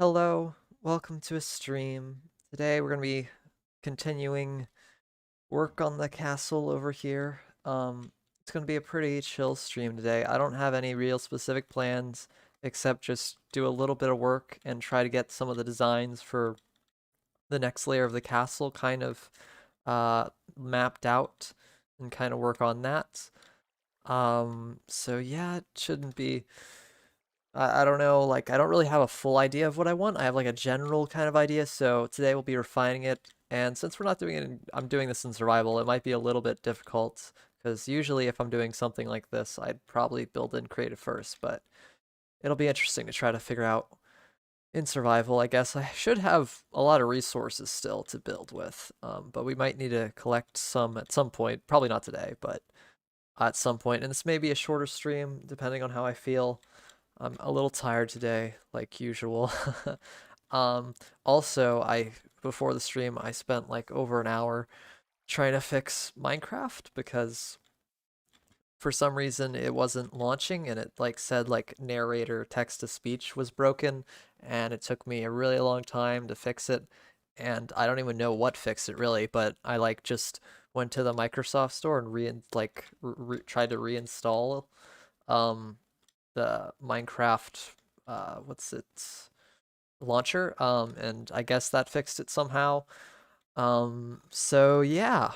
Hello, welcome to a stream. Today we're going to be continuing work on the castle over here. It's going to be a pretty chill stream today. I don't have any real specific plans except just do a little bit of work and try to get some of the designs for the next layer of the castle kind of uh, mapped out and kind of work on that. So yeah, it shouldn't be I don't know, like I don't really have a full idea of what I want. I have like a general kind of idea, so today we'll be refining it. And since we're not doing it I'm doing this in survival, it might be a little bit difficult because usually if I'm doing something like this, I'd probably build in creative first, but it'll be interesting to try to figure out in survival. I guess I should have a lot of resources still to build with, but we might need to collect some at some point, probably not today, but at some point. And this may be a shorter stream depending on how I feel. I'm a little tired today, like usual. Um, also, before the stream, I spent like over an hour trying to fix Minecraft because for some reason it wasn't launching and it like said like narrator text to speech was broken and it took me a really long time to fix it and I don't even know what fixed it really, but I like just went to the Microsoft store and tried to reinstall um the Minecraft what's it launcher, and I guess that fixed it somehow. So yeah,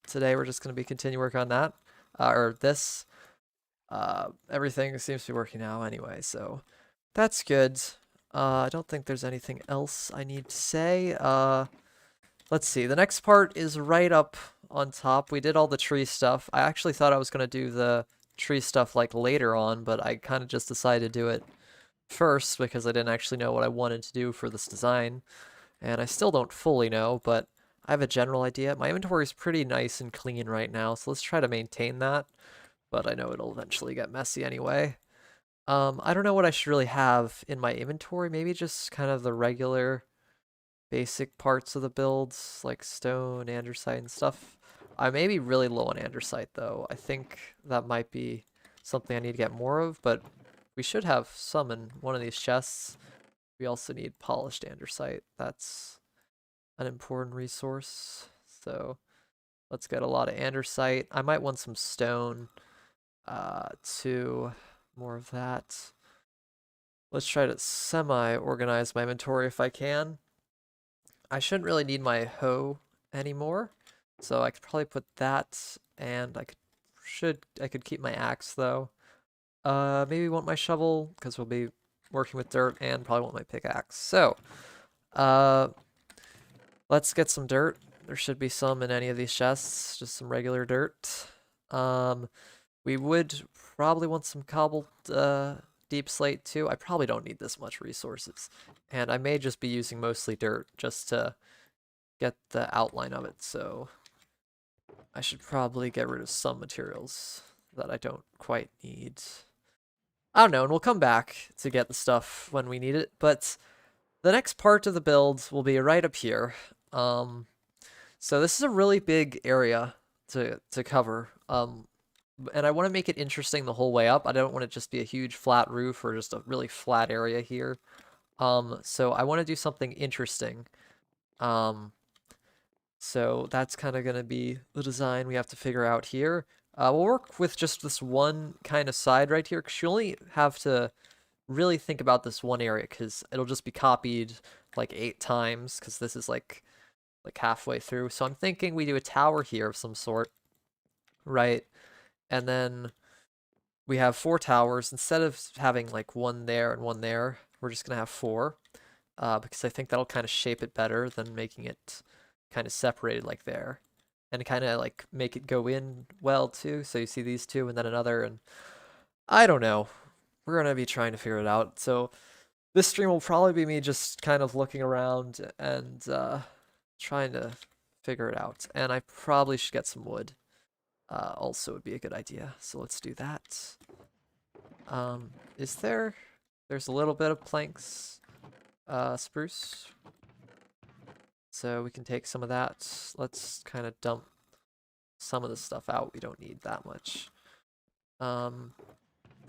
today we're just gonna be continue work on that, or this. Everything seems to be working now anyway, so that's good. I don't think there's anything else I need to say. Let's see. The next part is right up on top. We did all the tree stuff. I actually thought I was gonna do the tree stuff like later on, but I kind of just decided to do it first because I didn't actually know what I wanted to do for this design, and I still don't fully know, but I have a general idea. My inventory is pretty nice and clean right now, so let's try to maintain that, but I know it'll eventually get messy anyway. I don't know what I should really have in my inventory. Maybe just kind of the regular basic parts of the builds, like stone, andesite, and stuff. I may be really low on andesite, though. I think that might be something I need to get more of, but we should have some in one of these chests. We also need polished andesite. That's an important resource. So let's get a lot of andesite. I might want some stone, too. More of that. Let's try to semi-organize my inventory if I can. I shouldn't really need my hoe anymore, so I could probably put that, and I could keep my axe though. Maybe want my shovel because we'll be working with dirt, and probably want my pickaxe. So, uh, let's get some dirt. There should be some in any of these chests, just some regular dirt. Um, we would probably want some cobbled deep slate too. I probably don't need this much resources, and I may just be using mostly dirt just to get the outline of it. So I should probably get rid of some materials that I don't quite need. I don't know, and we'll come back to get the stuff when we need it, but the next part of the build will be right up here. Um, so this is a really big area to cover. And I want to make it interesting the whole way up. I don't want it just be a huge flat roof or just a really flat area here. So I want to do something interesting. Um, so that's kind of going to be the design we have to figure out here. We'll work with just this one kind of side right here because you only have to really think about this one area because it'll just be copied like 8 times because this is like halfway through. So I'm thinking we do a tower here of some sort, right? And then we have 4 towers. Instead of having like one there and one there, we're just gonna have four because I think that'll kind of shape it better than making it kind of separated like there. And kind of like make it go in well too. So you see these two and then another, and I don't know. We're gonna be trying to figure it out. So this stream will probably be me just kind of looking around and trying to figure it out. And I probably should get some wood. Also would be a good idea. So let's do that. Is there? There's a little bit of planks, spruce. So we can take some of that. Let's kind of dump some of the stuff out. We don't need that much. Um,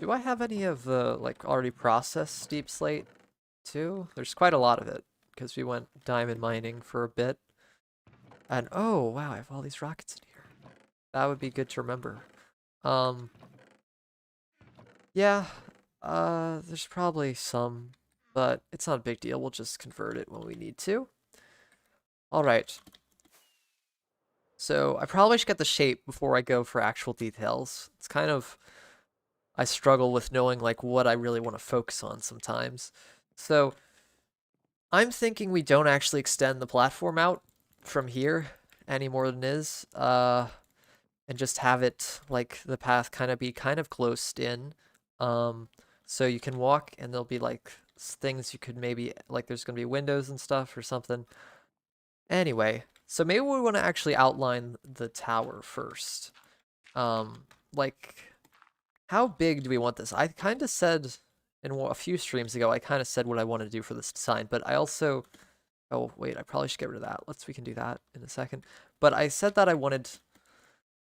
do I have any of the like already processed deep slate 2. There's quite a lot of it because we went diamond mining for a bit. And oh wow, I have all these rockets in here. That would be good to remember. Yeah, there's probably some, but it's not a big deal. We'll just convert it when we need to. All right. So I probably should get the shape before I go for actual details. It's kind of, I struggle with knowing like what I really want to focus on sometimes. So I'm thinking we don't actually extend the platform out from here any more than it is, and just have it like the path kind of be kind of closed in. So you can walk and there'll be like things you could maybe like there's gonna be windows and stuff or something. Anyway, so maybe we want to actually outline the tower first. Like how big do we want this? I kind of said in a few streams ago, I kind of said what I want to do for this design, but I also, oh wait, I probably should get rid of that. We can do that in a second. But I said that I wanted,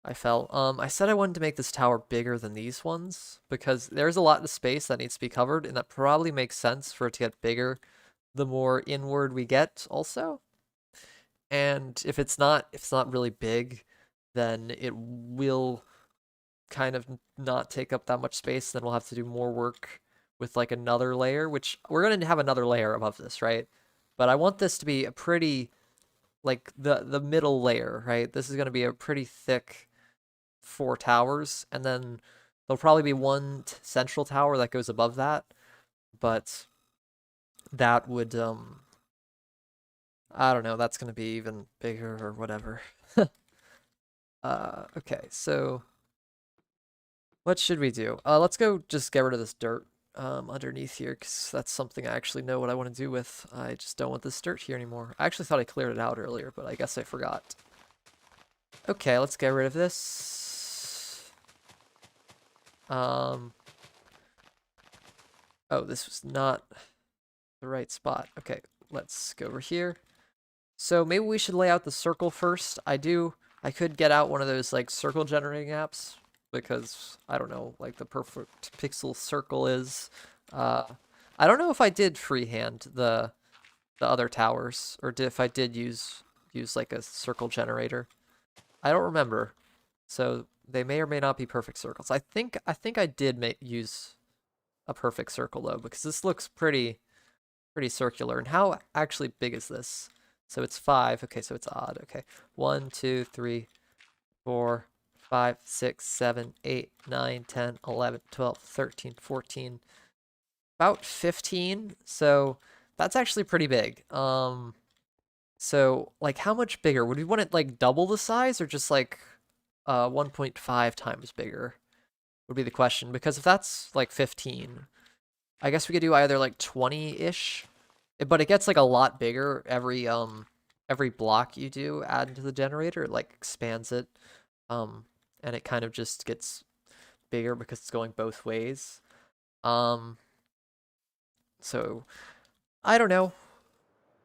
I said I wanted to make this tower bigger than these ones because there's a lot of space that needs to be covered, and that probably makes sense for it to get bigger the more inward we get also. And if it's not really big, then it will kind of not take up that much space. Then we'll have to do more work with like another layer, which we're going to have another layer above this, right? But I want this to be a pretty, like the middle layer, right? This is going to be a pretty thick 4 towers, and then there'll probably be one central tower that goes above that, but that would, I don't know, that's going to be even bigger or whatever. Okay, so what should we do? Let's go just get rid of this dirt underneath here, because that's something I actually know what I want to do with. I just don't want this dirt here anymore. I actually thought I cleared it out earlier, but I guess I forgot. Okay, let's get rid of this. Oh, this was not the right spot. Okay, let's go over here. So maybe we should lay out the circle first. I could get out one of those like circle generating apps because I don't know, like the perfect pixel circle is. I don't know if I did freehand the other towers or if I did use like a circle generator. I don't remember. So they may or may not be perfect circles. I think I did use a perfect circle though, because this looks pretty circular. And how actually big is this? So it's 5. Okay, so it's odd. Okay. 1, 2, 3, 4, 5, 6, 7, 8, 9, 10, 11, 12, 13, 14. About 15. So that's actually pretty big. So like how much bigger? Would we want it like double the size or just like 1.5 times bigger? Would be the question, because if that's like 15, I guess we could do either like 20-ish, but it gets like a lot bigger every block you do add into the generator. It like expands it, and it kind of just gets bigger because it's going both ways. So I don't know.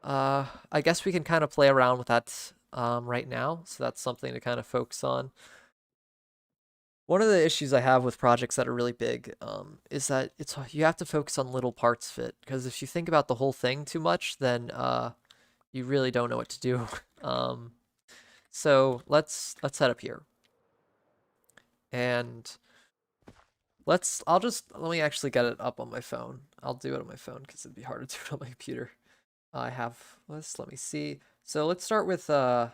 I guess we can kind of play around with that right now. So that's something to kind of focus on. One of the issues I have with projects that are really big is that you have to focus on little parts of it, because if you think about the whole thing too much, then you really don't know what to do. So let's head up here, and let me actually get it up on my phone. I'll do it on my phone because it'd be harder to do it on my computer. I have this. Let me see. So let's start with 20.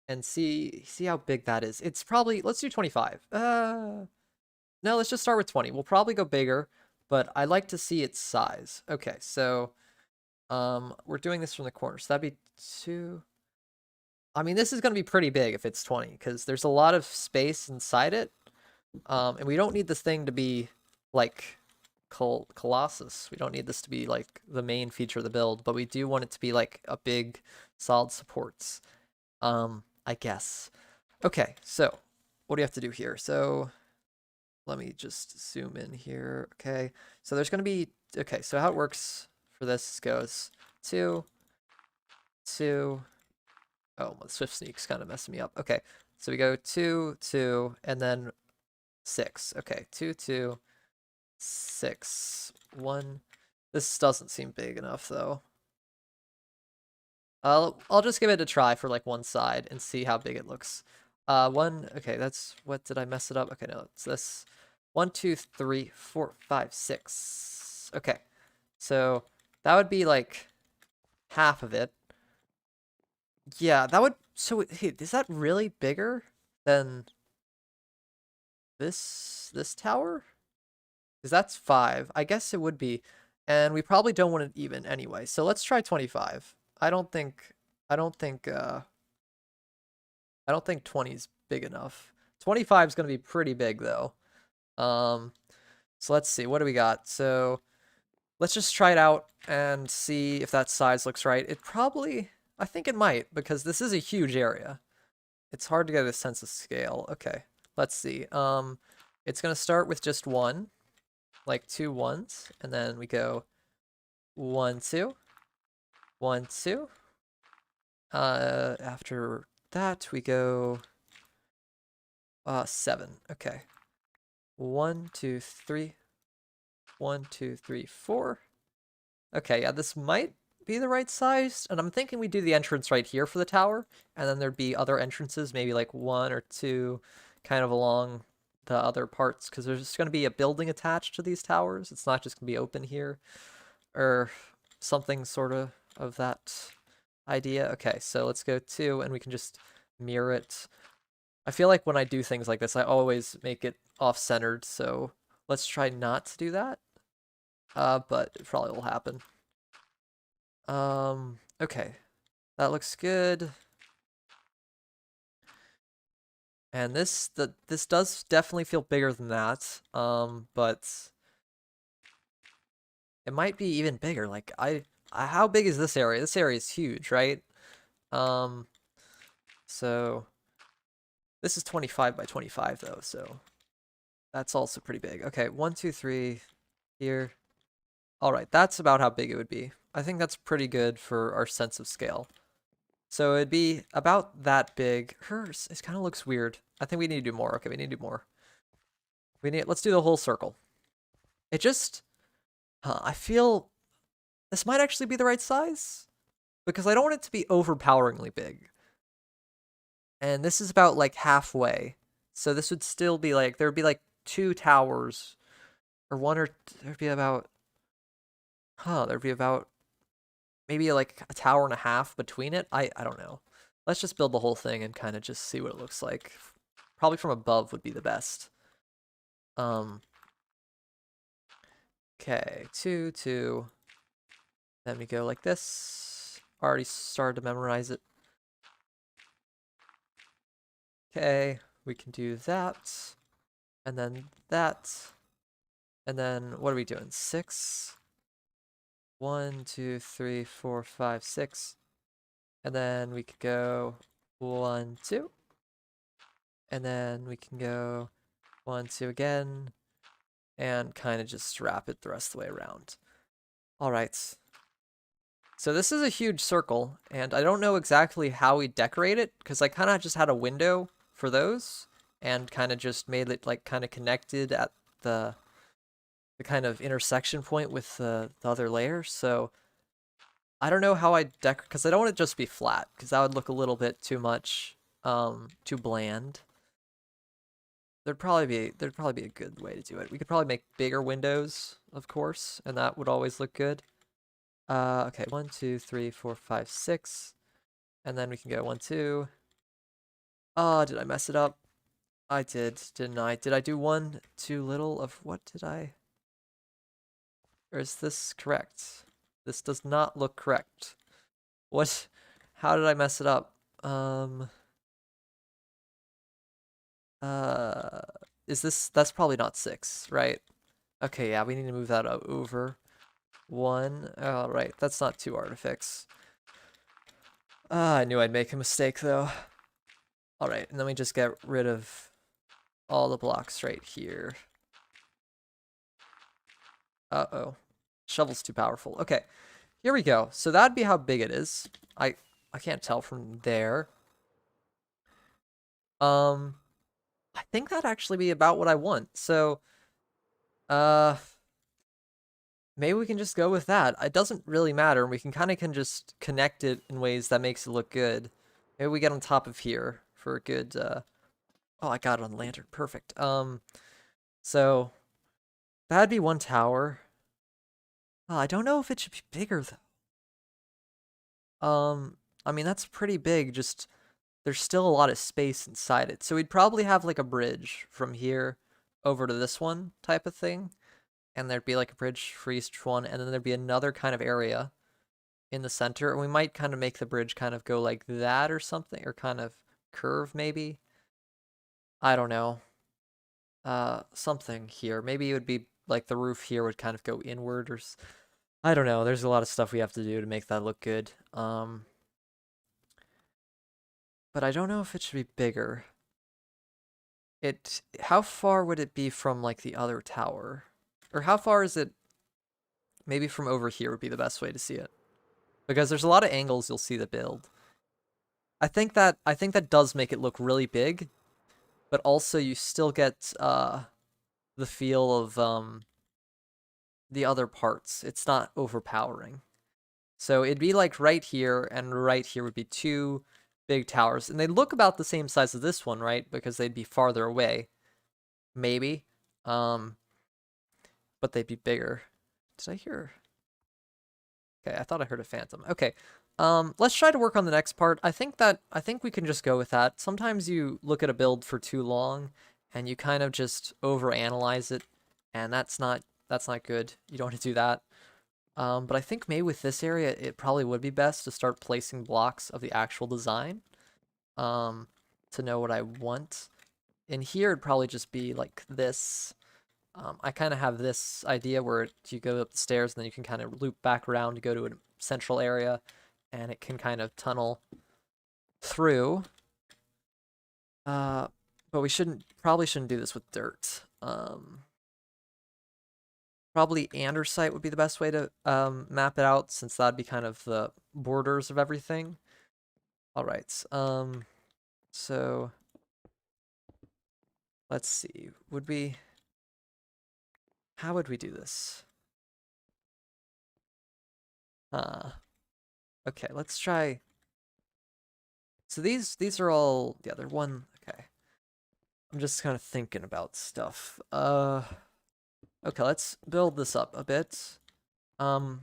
And see how big that is. It's probably, let's do 25. No, let's just start with 20. We'll probably go bigger, but I like to see its size. Okay, so we're doing this from the corner. So that'd be 2. I mean, this is going to be pretty big if it's 20 because there's a lot of space inside it. And we don't need this thing to be like Colossus. We don't need this to be like the main feature of the build, but we do want it to be like a big solid supports. I guess. Okay, so what do you have to do here? So let me just zoom in here. Okay, so there's going to be, okay, so how it works for this goes 2, 2. Oh, my Swift Sneak's kind of messing me up. Okay, so we go 2, 2, and then 6. Okay, 2, 2, 6. 1. This doesn't seem big enough, though. I'll just give it a try for like one side and see how big it looks. Okay, that's, what, did I mess it up? Okay, no, it's this. 1, 2, 3, 4, 5, 6. Okay, so that would be like half of it. Yeah, that would, so, hey, is that really bigger than this tower? Because that's 5. I guess it would be. And we probably don't want it even anyway. So let's try 25. I don't think I don't think 20 is big enough. 25 is going to be pretty big though. So let's see. What do we got? So let's just try it out and see if that size looks right. It probably, I think it might, because this is a huge area. It's hard to get a sense of scale. Okay. Let's see. It's going to start with just 1, like 2 ones, and then we go 1, 2, 1, 2. After that we go 7. Okay. 1, 2, 3. 1, 2, 3, 4. Okay, yeah, this might be the right size, and I'm thinking we do the entrance right here for the tower, and then there'd be other entrances, maybe like 1 or 2, kind of along the other parts, because there's just going to be a building attached to these towers. It's not just going to be open here, or something sort of that idea. Okay, so let's go 2, and we can just mirror it. I feel like when I do things like this, I always make it off-centered, so let's try not to do that. But it probably will happen. Okay. That looks good. And this does definitely feel bigger than that. But it might be even bigger. Like how big is this area? This area is huge, right? So this is 25 by 25 though, so that's also pretty big. Okay, 1, 2, 3 here. All right, that's about how big it would be. I think that's pretty good for our sense of scale. So it'd be about that big. Hers, it kind of looks weird. I think we need to do more. Okay, we need to do more. Let's do the whole circle. It just, I feel this might actually be the right size because I don't want it to be overpoweringly big. And this is about like halfway. So this would still be like, there would be like 2 towers or there'd be about, there'd be about maybe like a tower and a half between it. I don't know. Let's just build the whole thing and kind of just see what it looks like. Probably from above would be the best. Okay, 2, 2. Then we go like this. Already started to memorize it. Okay, we can do that. And then that. And then what are we doing? 6. 1, 2, 3, 4, 5, 6. And then we could go 1, 2. And then we can go 1, 2 again. And kind of just wrap it the rest of the way around. All right. So this is a huge circle, and I don't know exactly how we decorate it, because I kind of just had a window for those, and kind of just made it like kind of connected at the kind of intersection point with the other layers. So I don't know how I decorate, because I don't want it just to be flat, because that would look a little bit too much, too bland. There'd probably be a good way to do it. We could probably make bigger windows, of course, and that would always look good. Okay, 1, 2, 3, 4, 5, 6. And then we can go 1, 2. Oh, did I mess it up? I did, didn't I? Did I do 1 too little of what did I? Or is this correct? This does not look correct. What? How did I mess it up? Is this, that's probably not 6, right? Okay, yeah, we need to move that over 1. Oh, right, that's not 2 artifacts. I knew I'd make a mistake though. All right, and then we just get rid of all the blocks right here. Uh-oh. Shovel's too powerful. Okay, here we go. So that'd be how big it is. I can't tell from there. I think that'd actually be about what I want. So Uh, maybe we can just go with that. It doesn't really matter. We can just connect it in ways that makes it look good. Maybe we get on top of here for a good, oh, I got it on the lantern. Perfect. So that'd be one tower. Oh, I don't know if it should be bigger though. I mean, that's pretty big, just there's still a lot of space inside it. So we'd probably have like a bridge from here over to this one type of thing. And there'd be like a bridge for each one, and then there'd be another kind of area in the center. And we might kind of make the bridge kind of go like that or something, or kind of curve maybe. I don't know. Something here. Maybe it would be like the roof here would kind of go inward or I don't know. There's a lot of stuff we have to do to make that look good. But I don't know if it should be bigger. How far would it be from like the other tower? Or how far is it? Maybe from over here would be the best way to see it. Because there's a lot of angles you'll see the build. I think that does make it look really big, but also you still get the feel of the other parts. It's not overpowering. So it'd be like right here and right here would be two big towers. And they look about the same size as this one, right? Because they'd be farther away. Maybe. But they'd be bigger. Did I hear? Okay, I thought I heard a phantom. Okay. Let's try to work on the next part. I think we can just go with that. Sometimes you look at a build for too long and you kind of just overanalyze it, and that's not good. You don't want to do that. But I think maybe with this area, it probably would be best to start placing blocks of the actual design, to know what I want. In here, it'd probably just be like this. I kind of have this idea where you go up the stairs and then you can kind of loop back around to go to a central area, and it can kind of tunnel through. But we probably shouldn't do this with dirt. Probably andesite would be the best way to map it out, since that'd be kind of the borders of everything. All right. So let's see. How would we do this? Okay, let's try. So these are all, yeah, they're one. Okay. I'm just kind of thinking about stuff. Okay, let's build this up a bit. So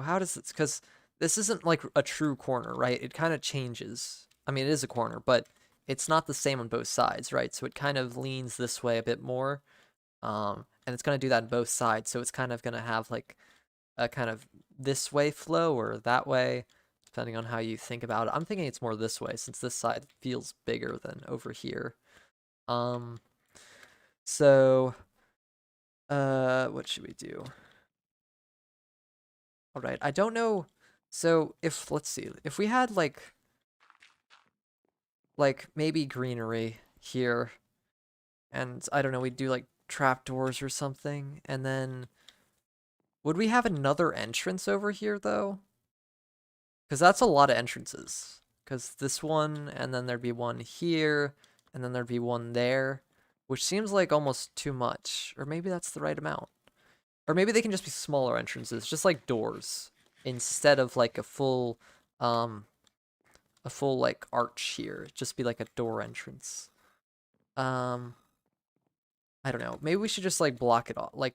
how does this, because this isn't like a true corner, right? It kind of changes. I mean, it is a corner, but it's not the same on both sides, right? So it kind of leans this way a bit more. And it's going to do that on both sides. So it's kind of going to have like a kind of this way flow or that way, depending on how you think about it. I'm thinking it's more this way, since this side feels bigger than over here. So what should we do? All right, I don't know. So let's see, if we had like maybe greenery here, and I don't know, we'd do like trapdoors or something, and then would we have another entrance over here though? Because that's a lot of entrances. Because this one, and then there'd be one here, and then there'd be one there, which seems like almost too much. Or maybe that's the right amount. Or maybe they can just be smaller entrances, just like doors, instead of like a full like arch here. Just be like a door entrance. I don't know. Maybe we should just like block it off, like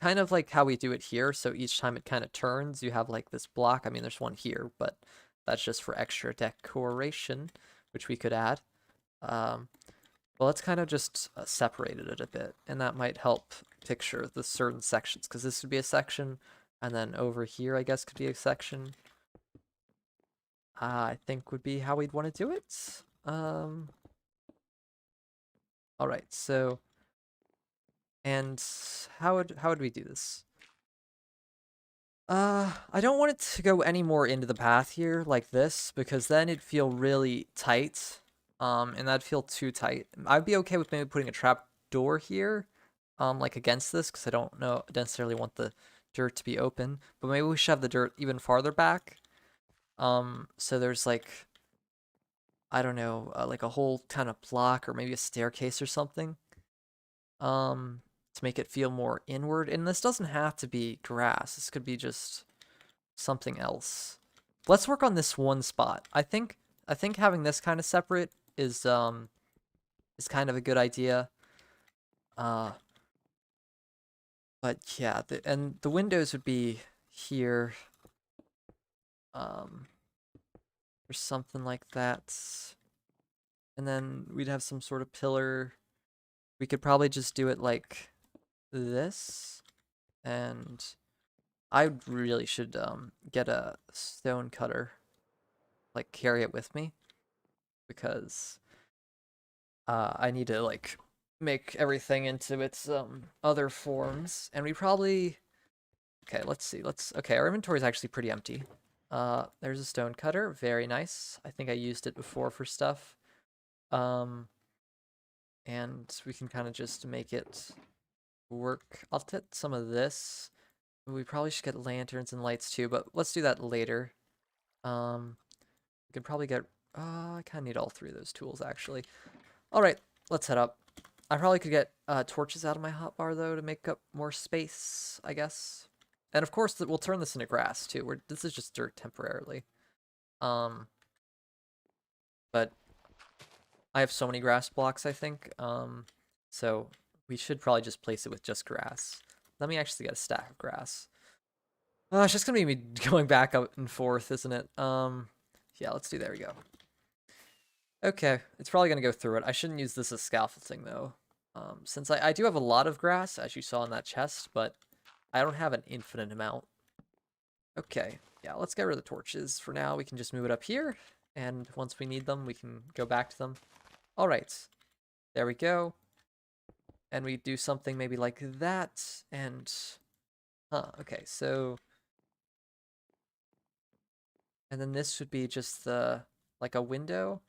kind of like how we do it here. So each time it kind of turns, you have like this block. I mean, there's one here, but that's just for extra decoration, which we could add. Well, let's kind of just separate it a bit, and that might help picture the certain sections, because this would be a section, and then over here, I guess, could be a section. I think would be how we'd want to do it. All right, so, and how would we do this? I don't want it to go any more into the path here like this, because then it'd feel really tight. And that'd feel too tight. I'd be okay with maybe putting a trap door here, like against this, because I don't necessarily want the dirt to be open. But maybe we should have the dirt even farther back. So there's like, I don't know, like a whole kind of block or maybe a staircase or something. to make it feel more inward. And this doesn't have to be grass. This could be just something else. Let's work on this one spot. I think having this kind of separate is kind of a good idea. But yeah, and the windows would be here. Or something like that. And then we'd have some sort of pillar. We could probably just do it like this. And I really should get a stone cutter, like carry it with me, because I need to like make everything into its other forms. And we probably, okay, let's see. Okay, our inventory is actually pretty empty. There's a stone cutter, very nice. I think I used it before for stuff. And we can kind of just make it work. I'll get some of this. We probably should get lanterns and lights too, but let's do that later. We could probably get, I kind of need all three of those tools actually. All right, let's head up. I probably could get torches out of my hotbar though to make up more space, I guess. And of course, we'll turn this into grass too. This is just dirt temporarily. But I have so many grass blocks, I think. So we should probably just place it with just grass. Let me actually get a stack of grass. It's just gonna be me going back up and forth, isn't it? Yeah, let's do, there we go. Okay, it's probably gonna go through it. I shouldn't use this as scaffolding though. Since I do have a lot of grass, as you saw in that chest, but I don't have an infinite amount. Okay, yeah, let's get rid of the torches. For now, we can just move it up here, and once we need them, we can go back to them. All right, there we go. And we do something maybe like that, and... okay, so... And then this would be just the, like a window.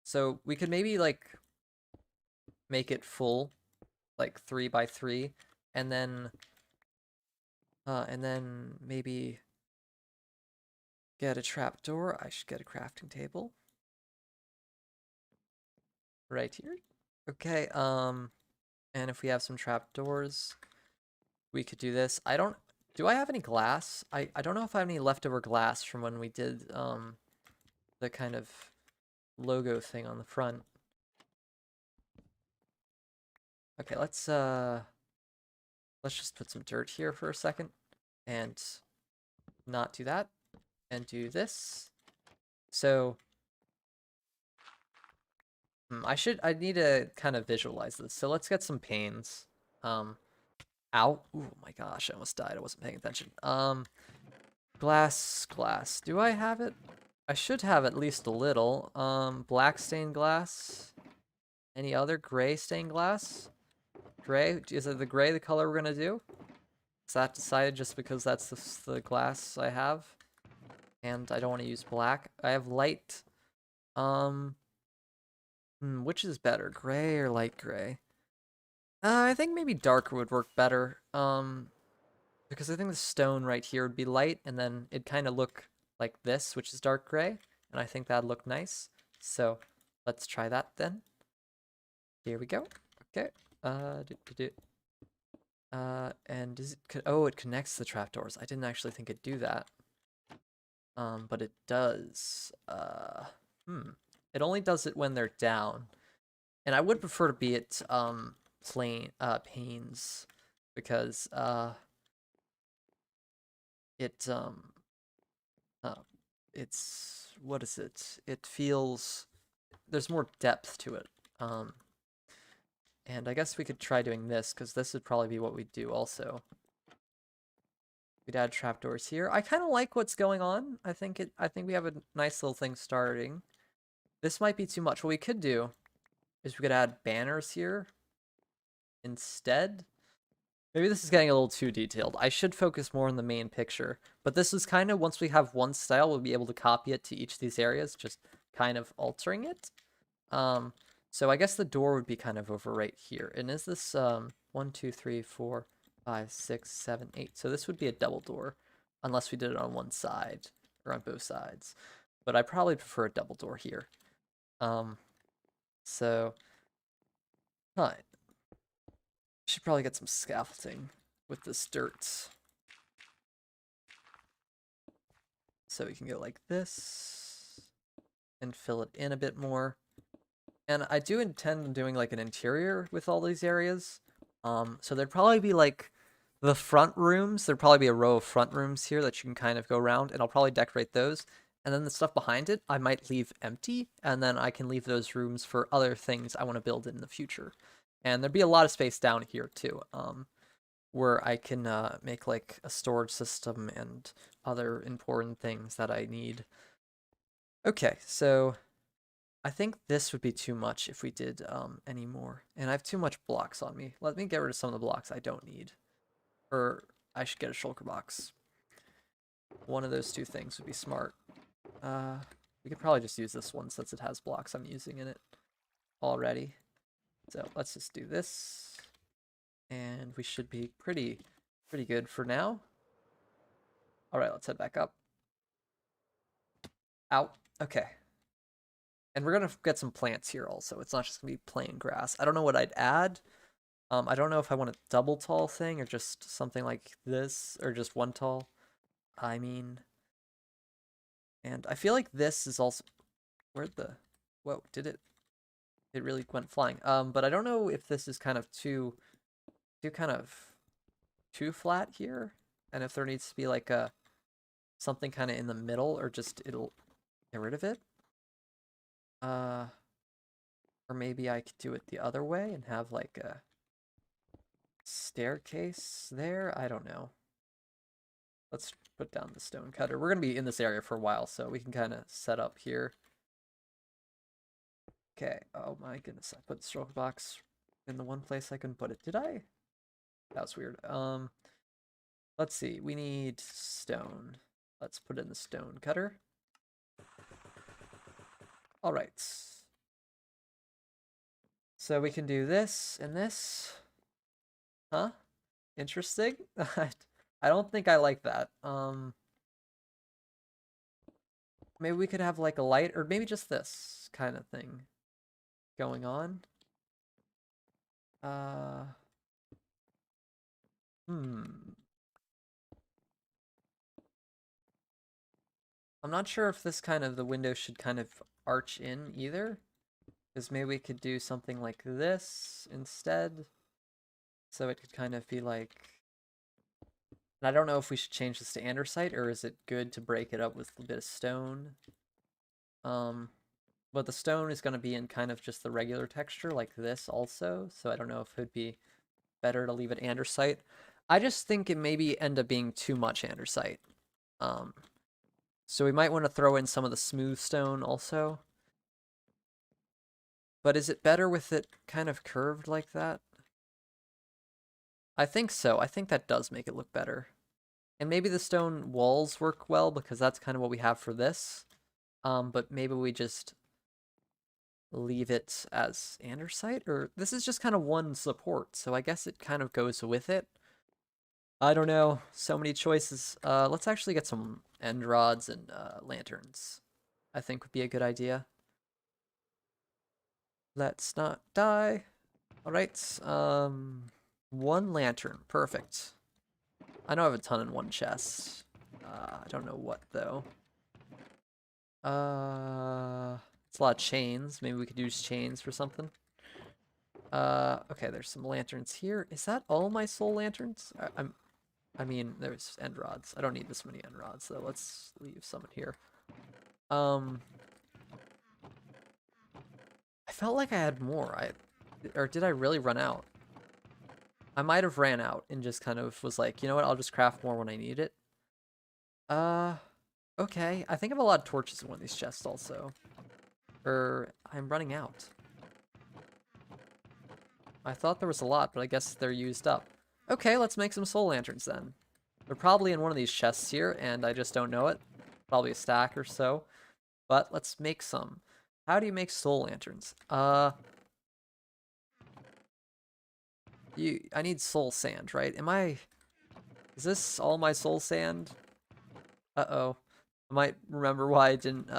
So we could maybe like make it full, like 3 by 3, and then maybe get a trapdoor. I should get a crafting table. Right here. Okay, and if we have some trapdoors, we could do this. Do I have any glass? I don't know if I have any leftover glass from when we did, the kind of logo thing on the front. Okay, let's just put some dirt here for a second, and not do that, and do this. So, I need to kind of visualize this. So let's get some panes. Out. Oh my gosh, I almost died. I wasn't paying attention. Glass. Do I have it? I should have at least a little. Black stained glass. Any other gray stained glass? Gray? Is it the gray the color we're gonna do? Is that decided just because that's the glass I have? And I don't want to use black. I have light. Which is better, gray or light gray? I think maybe darker would work better. Because I think the stone right here would be light, and then it'd kind of look like this, which is dark gray, and I think that'd look nice. So let's try that then. Here we go. Okay. And does it? Oh, it connects the trapdoors. I didn't actually think it'd do that. But it does. It only does it when they're down, and I would prefer to be at panes, because it's, what is it? It feels, there's more depth to it. And I guess we could try doing this, because this would probably be what we'd do also. We'd add trapdoors here. I kind of like what's going on. I think we have a nice little thing starting. This might be too much. What we could do is we could add banners here instead. Maybe this is getting a little too detailed. I should focus more on the main picture. But this is kind of, once we have one style, we'll be able to copy it to each of these areas, just kind of altering it. So I guess the door would be kind of over right here. And is this 1, 2, 3, 4, 5, 6, 7, 8? So this would be a double door, unless we did it on one side or on both sides. But I probably prefer a double door here. So, Should probably get some scaffolding with this dirt. So we can go like this and fill it in a bit more. And I do intend on doing like an interior with all these areas. So there'd probably be like the front rooms. There'd probably be a row of front rooms here that you can kind of go around, and I'll probably decorate those. And then the stuff behind it, I might leave empty, and then I can leave those rooms for other things I want to build in the future. And there'd be a lot of space down here too, where I can make like a storage system and other important things that I need. Okay, so I think this would be too much if we did any more. And I have too much blocks on me. Let me get rid of some of the blocks I don't need. Or I should get a shulker box. One of those two things would be smart. We could probably just use this one since it has blocks I'm using in it already. So let's just do this. And we should be pretty good for now. All right, let's head back up. Out. Okay. And we're going to get some plants here also. It's not just going to be plain grass. I don't know what I'd add. I don't know if I want a double tall thing or just something like this or just one tall. I mean, and I feel like this is also, where'd the, whoa, did it really went flying. But I don't know if this is kind of too flat here. And if there needs to be like a, something kind of in the middle or just it'll get rid of it. Or maybe I could do it the other way and have like a staircase there. I don't know. Let's put down the stone cutter. We're going to be in this area for a while, so we can kind of set up here. Okay. Oh my goodness. I put the shulker box in the one place I couldn't put it. Did I? That was weird. Let's see. We need stone. Let's put it in the stone cutter. All right. So we can do this and this. Huh? Interesting. I don't think I like that. Maybe we could have like a light, or maybe just this kind of thing going on. I'm not sure if this kind of, the window should kind of arch in either. Because maybe we could do something like this instead. So it could kind of be like, and I don't know if we should change this to andesite, or is it good to break it up with a bit of stone? But the stone is going to be in kind of just the regular texture like this also. So I don't know if it'd be better to leave it andesite. I just think it maybe end up being too much andesite. So we might want to throw in some of the smooth stone also. But is it better with it kind of curved like that? I think so. I think that does make it look better. And maybe the stone walls work well because that's kind of what we have for this. But maybe we just leave it as andesite, or this is just kind of one support. So I guess it kind of goes with it. I don't know. So many choices. Let's actually get some end rods and lanterns. I think would be a good idea. Let's not die. All right. One lantern. Perfect. I know I have a ton in one chest. I don't know what though. It's a lot of chains. Maybe we could use chains for something. Okay, there's some lanterns here. Is that all my soul lanterns? I mean, there's end rods. I don't need this many end rods, so let's leave some in here. I felt like I had more. Or did I really run out? I might have ran out and just kind of was like, you know what, I'll just craft more when I need it. Okay. I think I have a lot of torches in one of these chests also. I'm running out. I thought there was a lot, but I guess they're used up. Okay, let's make some soul lanterns then. They're probably in one of these chests here, and I just don't know it. Probably a stack or so. But let's make some. How do you make soul lanterns? I need soul sand, right? Is this all my soul sand? Uh-oh. I might remember why I didn't,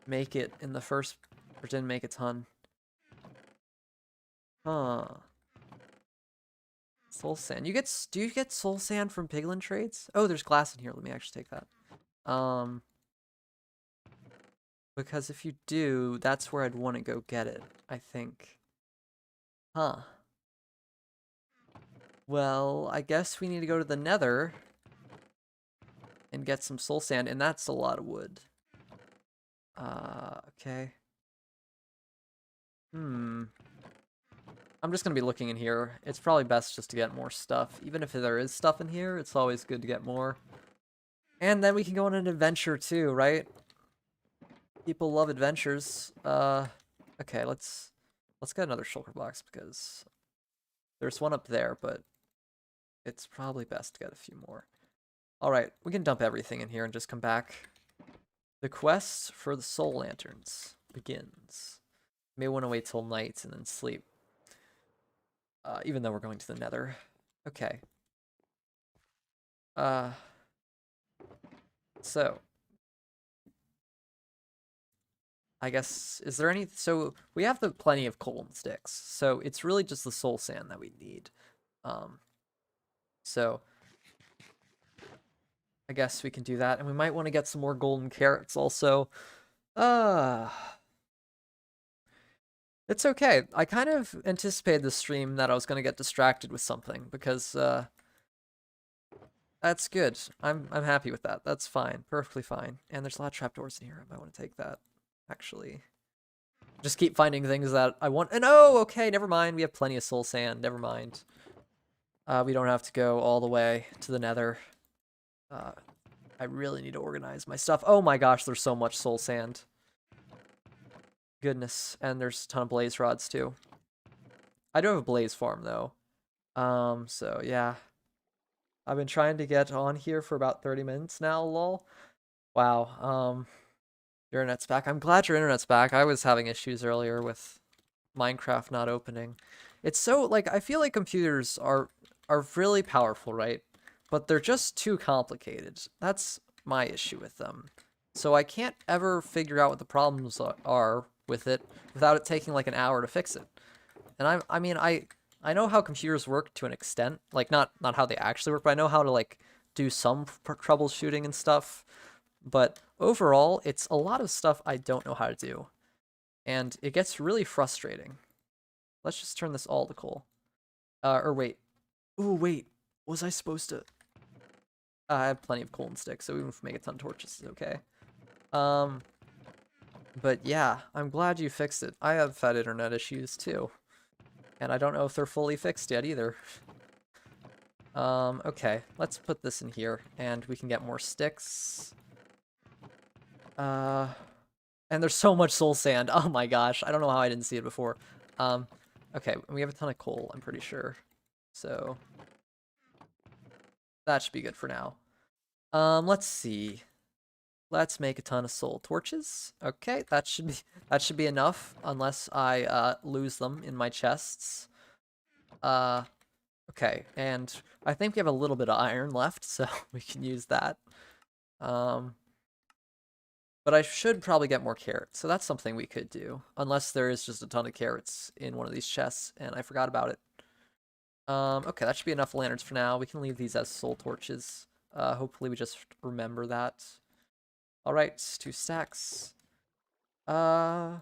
make it in the first, or didn't make a ton. Huh. Soul sand. Do you get soul sand from piglin trades? Oh, there's glass in here. Let me actually take that. Because if you do, that's where I'd want to go get it, I think. Huh. Well, I guess we need to go to the Nether and get some soul sand, and that's a lot of wood. Okay. I'm just gonna be looking in here. It's probably best just to get more stuff. Even if there is stuff in here, it's always good to get more. And then we can go on an adventure too, right? People love adventures. Okay, let's get another shulker box because there's one up there, but it's probably best to get a few more. Alright, we can dump everything in here and just come back. The quest for the soul lanterns begins. May want to wait till night and then sleep. Even though we're going to the Nether. Okay. So. I guess, is there any, so we have plenty of coal and sticks, so it's really just the soul sand that we need. So I guess we can do that, and we might want to get some more golden carrots also. It's okay. I kind of anticipated this stream that I was going to get distracted with something, because, that's good. I'm happy with that. That's fine. Perfectly fine. And there's a lot of trapdoors in here. I might want to take that, actually. Just keep finding things that I want. And oh, okay, never mind. We have plenty of soul sand. Never mind. We don't have to go all the way to the Nether. I really need to organize my stuff. Oh my gosh, there's so much soul sand. Goodness. And there's a ton of blaze rods too. I do have a blaze farm though. So yeah. I've been trying to get on here for about 30 minutes now, lol. Wow. Your internet's back. I'm glad your internet's back. I was having issues earlier with Minecraft not opening. It's so, like, I feel like computers are really powerful, right? But they're just too complicated. That's my issue with them. So I can't ever figure out what the problems are with it without it taking like an hour to fix it. And I mean, I know how computers work to an extent, like not how they actually work, but I know how to like do some troubleshooting and stuff. But overall, it's a lot of stuff I don't know how to do. And it gets really frustrating. Let's just turn this all to coal. Or wait. Ooh, wait. Was I supposed to? I have plenty of coal and sticks, so even if we make a ton of torches, it's okay. But yeah, I'm glad you fixed it. I have had internet issues too. And I don't know if they're fully fixed yet either. Okay, let's put this in here, and we can get more sticks. And there's so much soul sand. Oh my gosh, I don't know how I didn't see it before. Okay, we have a ton of coal, I'm pretty sure. So that should be good for now. Let's see. Let's make a ton of soul torches. Okay, that should be enough, unless I lose them in my chests. Okay, and I think we have a little bit of iron left, so we can use that. But I should probably get more carrots, so that's something we could do. Unless there is just a ton of carrots in one of these chests, and I forgot about it. Okay, that should be enough lanterns for now. We can leave these as soul torches. Hopefully we just remember that. Alright, 2 stacks. And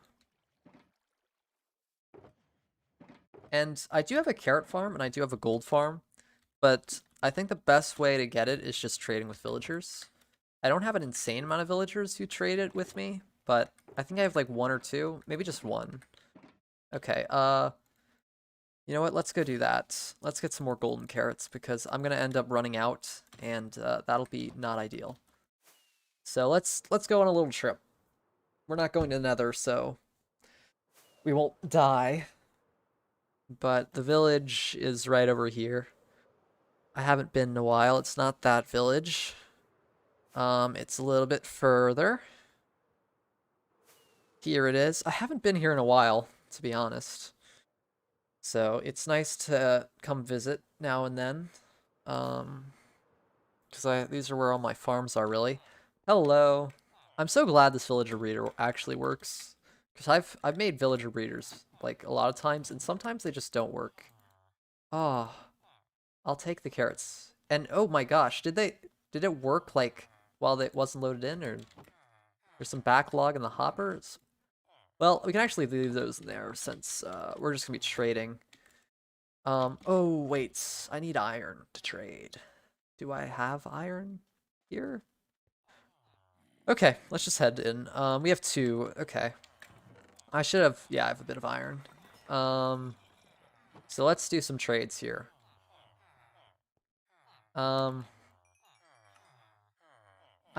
I do have a carrot farm, and I do have a gold farm. But I think the best way to get it is just trading with villagers. I don't have an insane amount of villagers who trade it with me, but I think I have like 1 or 2, maybe just 1. Okay, you know what, let's go do that. Let's get some more golden carrots, because I'm gonna end up running out, and that'll be not ideal. So let's go on a little trip. We're not going to the Nether, so we won't die. But the village is right over here. I haven't been in a while. It's not that village. It's a little bit further. Here it is. I haven't been here in a while, to be honest. So it's nice to come visit now and then. Because these are where all my farms are, really. Hello. I'm so glad this villager breeder actually works. Because I've made villager breeders, like, a lot of times, and sometimes they just don't work. Oh. I'll take the carrots. And oh my gosh, did it work like while it wasn't loaded in, or there's some backlog in the hoppers? Well, we can actually leave those in there since we're just gonna be trading. Oh wait, I need iron to trade. Do I have iron here? Okay, let's just head in. We have 2. Okay. I should have, yeah, I have a bit of iron. So let's do some trades here. I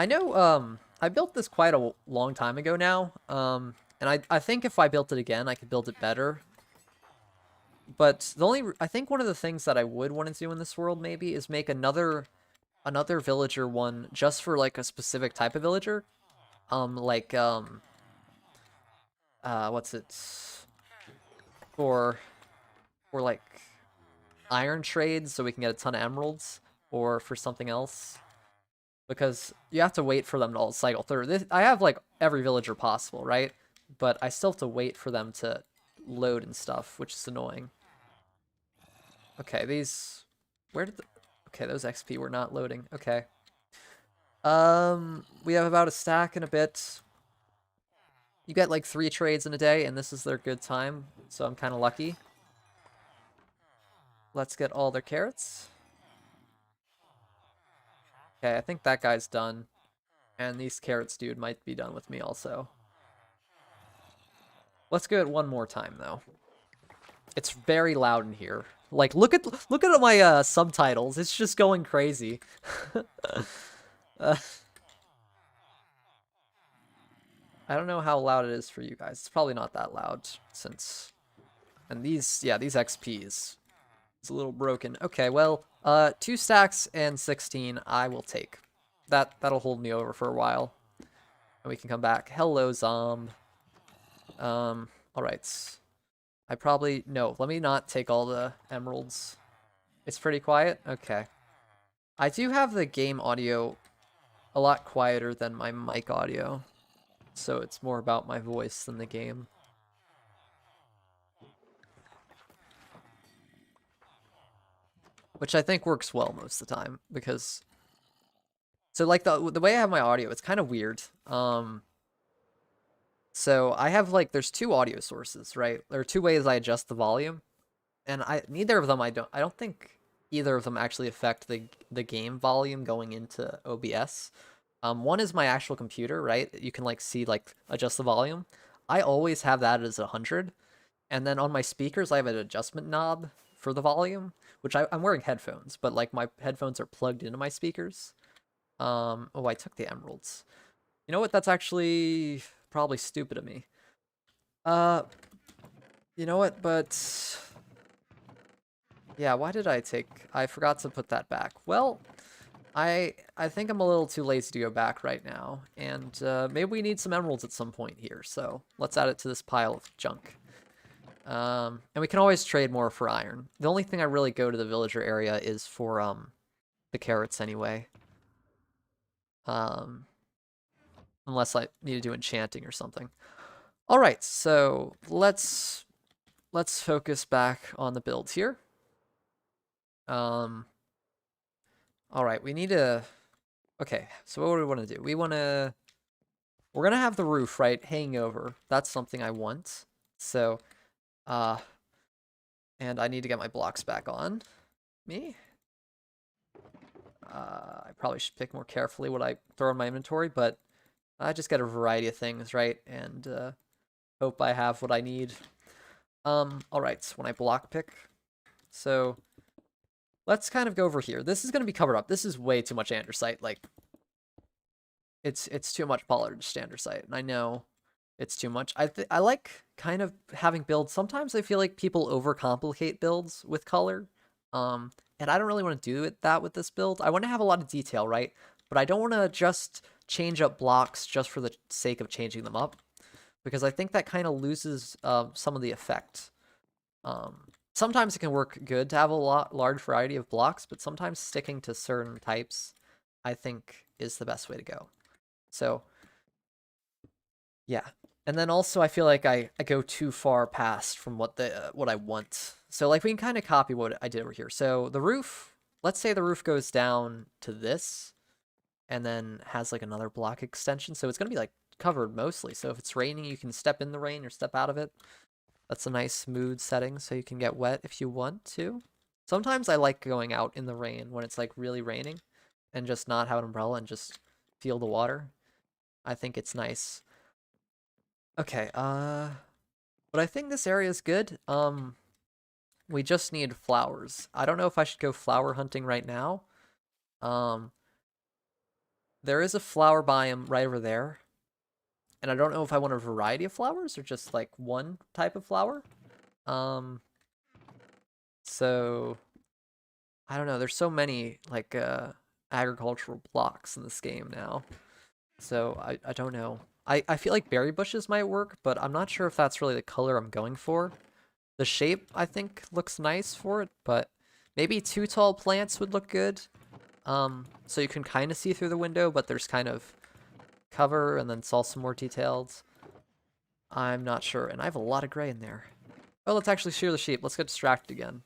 know, I built this quite a long time ago now. And I think if I built it again, I could build it better. But I think one of the things that I would want to do in this world maybe is make another villager one just for like a specific type of villager. What's it? For like iron trades so we can get a ton of emeralds, or for something else. Because you have to wait for them to all cycle through. I have like every villager possible, right? But I still have to wait for them to load and stuff, which is annoying. Okay, these... Where did the... Okay, those XP were not loading. Okay. We have about a stack in a bit. You get like 3 trades in a day, and this is their good time, so I'm kind of lucky. Let's get all their carrots. Okay, I think that guy's done. And these carrots dude might be done with me also. Let's go it one more time, though. It's very loud in here. Like, look at my subtitles. It's just going crazy. I don't know how loud it is for you guys. It's probably not that loud since... And these, yeah, these XPs. It's a little broken. Okay, well, 2 stacks and 16 I will take. That'll hold me over for a while. And we can come back. Hello, Zomb. Alright. No, let me not take all the emeralds. It's pretty quiet? Okay. I do have the game audio a lot quieter than my mic audio. So it's more about my voice than the game. Which I think works well most of the time, because... So, like, the way I have my audio, it's kind of weird. So I have, like, there's 2 audio sources, right? There are 2 ways I adjust the volume. And neither of them, I don't think either of them actually affect the game volume going into OBS. One is my actual computer, right? You can, like, see, like, adjust the volume. I always have that as 100. And then on my speakers, I have an adjustment knob for the volume, which I'm wearing headphones, but, like, my headphones are plugged into my speakers. Oh, I took the emeralds. You know what? That's actually probably stupid of me. You know what? But yeah, why did I forgot to put that back. Well, I think I'm a little too lazy to go back right now, and maybe we need some emeralds at some point here, so let's add it to this pile of junk. And we can always trade more for iron. The only thing I really go to the villager area is for the carrots anyway. Unless I need to do enchanting or something. All right, so let's focus back on the build here. All right, we need to... Okay, so what do we want to do? We're gonna have the roof, right, hanging over. That's something I want. So, and I need to get my blocks back on me. I probably should pick more carefully what I throw in my inventory, but I just get a variety of things, right? And hope I have what I need. All right, when I block pick. So let's kind of go over here. This is going to be covered up. This is way too much andesite. Like, it's too much polished andesite, and I know it's too much. I like kind of having builds. Sometimes I feel like people overcomplicate builds with color. And I don't really want to do that with this build. I want to have a lot of detail, right? But I don't want to just change up blocks just for the sake of changing them up, because I think that kind of loses some of the effect. Sometimes it can work good to have a large variety of blocks, but sometimes sticking to certain types, I think, is the best way to go. So, yeah. And then also I feel like I go too far past from what I want. So, like, we can kind of copy what I did over here. So the roof, let's say the roof goes down to this and then has like another block extension. So it's going to be like covered mostly. So if it's raining, you can step in the rain or step out of it. That's a nice mood setting so you can get wet if you want to. Sometimes I like going out in the rain when it's like really raining and just not have an umbrella and just feel the water. I think it's nice. Okay, but I think this area is good. We just need flowers. I don't know if I should go flower hunting right now. There is a flower biome right over there. And I don't know if I want a variety of flowers or just like one type of flower. So I don't know. There's so many like agricultural blocks in this game now. So I don't know. I feel like berry bushes might work, but I'm not sure if that's really the color I'm going for. The shape, I think, looks nice for it, but maybe two tall plants would look good. So you can kind of see through the window, but there's kind of cover, and then it's also more detailed. I'm not sure, and I have a lot of gray in there. Oh, let's actually shear the sheep. Let's get distracted again.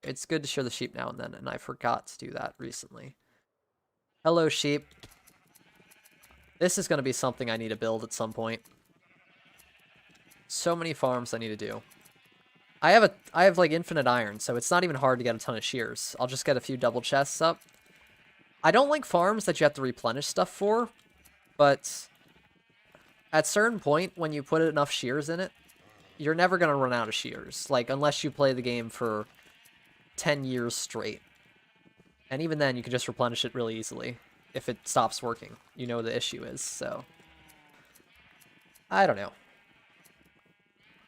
It's good to shear the sheep now and then, and I forgot to do that recently. Hello, sheep. This is going to be something I need to build at some point. So many farms I need to do. I have like infinite iron, so it's not even hard to get a ton of shears. I'll just get a few double chests up. I don't like farms that you have to replenish stuff for, but at a certain point, when you put enough shears in it, you're never going to run out of shears. Like, unless you play the game for 10 years straight. And even then, you can just replenish it really easily. If it stops working, you know the issue is, so. I don't know.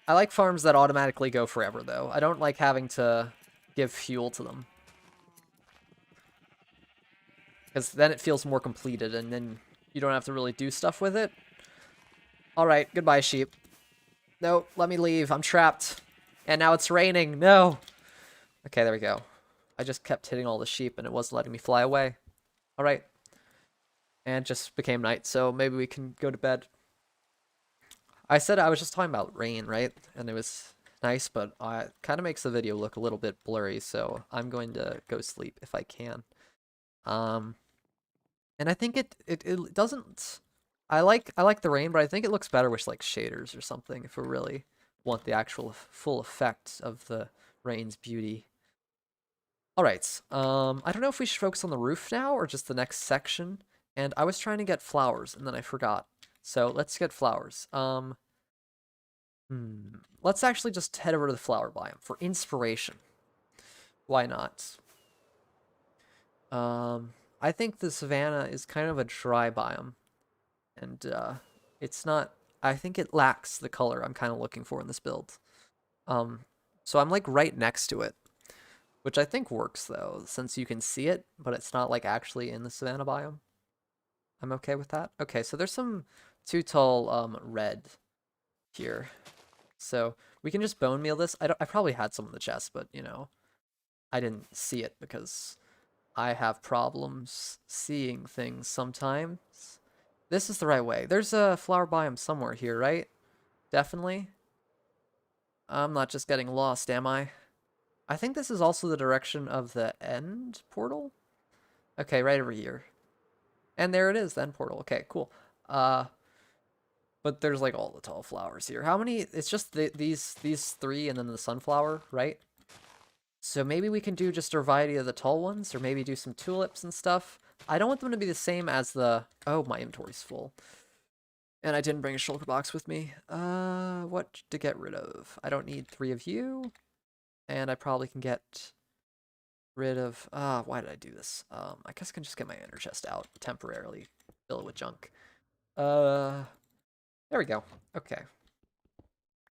I like farms that automatically go forever, though. I don't like having to give fuel to them. Because then it feels more completed, and then you don't have to really do stuff with it. Alright, goodbye, sheep. No, let me leave. I'm trapped. And now it's raining. No! Okay, there we go. I just kept hitting all the sheep, and it wasn't letting me fly away. Alright. And it just became night, so maybe we can go to bed. I said I was just talking about rain, right? And it was nice, but it kind of makes the video look a little bit blurry, so I'm going to go sleep if I can. And I think it doesn't. I like the rain, but I think it looks better with like shaders or something if we really want the actual full effect of the rain's beauty. All right. I don't know if we should focus on the roof now or just the next section. And I was trying to get flowers and then I forgot. So let's get flowers. Let's actually just head over to the flower biome for inspiration. Why not? I think the savanna is kind of a dry biome. And it's not, I think it lacks the color I'm kind of looking for in this build. So I'm like right next to it, which I think works though, since you can see it, but it's not like actually in the savanna biome. I'm okay with that. Okay, so there's some too tall red here. So we can just bone meal this. I probably had some in the chest, but you know, I didn't see it because I have problems seeing things sometimes. This is the right way. There's a flower biome somewhere here, right? Definitely. I'm not just getting lost, am I? I think this is also the direction of the end portal. Okay, right over here. And there it is, the end portal. Okay, cool. But there's like all the tall flowers here. How many? It's just these three and then the sunflower, right? So maybe we can do just a variety of the tall ones, or maybe do some tulips and stuff. I don't want them to be the same as the... Oh, my inventory's full. And I didn't bring a shulker box with me. What to get rid of? I don't need 3 of you. And I probably can get rid of... why did I do this? I guess I can just get my ender chest out temporarily. Fill it with junk. There we go. Okay.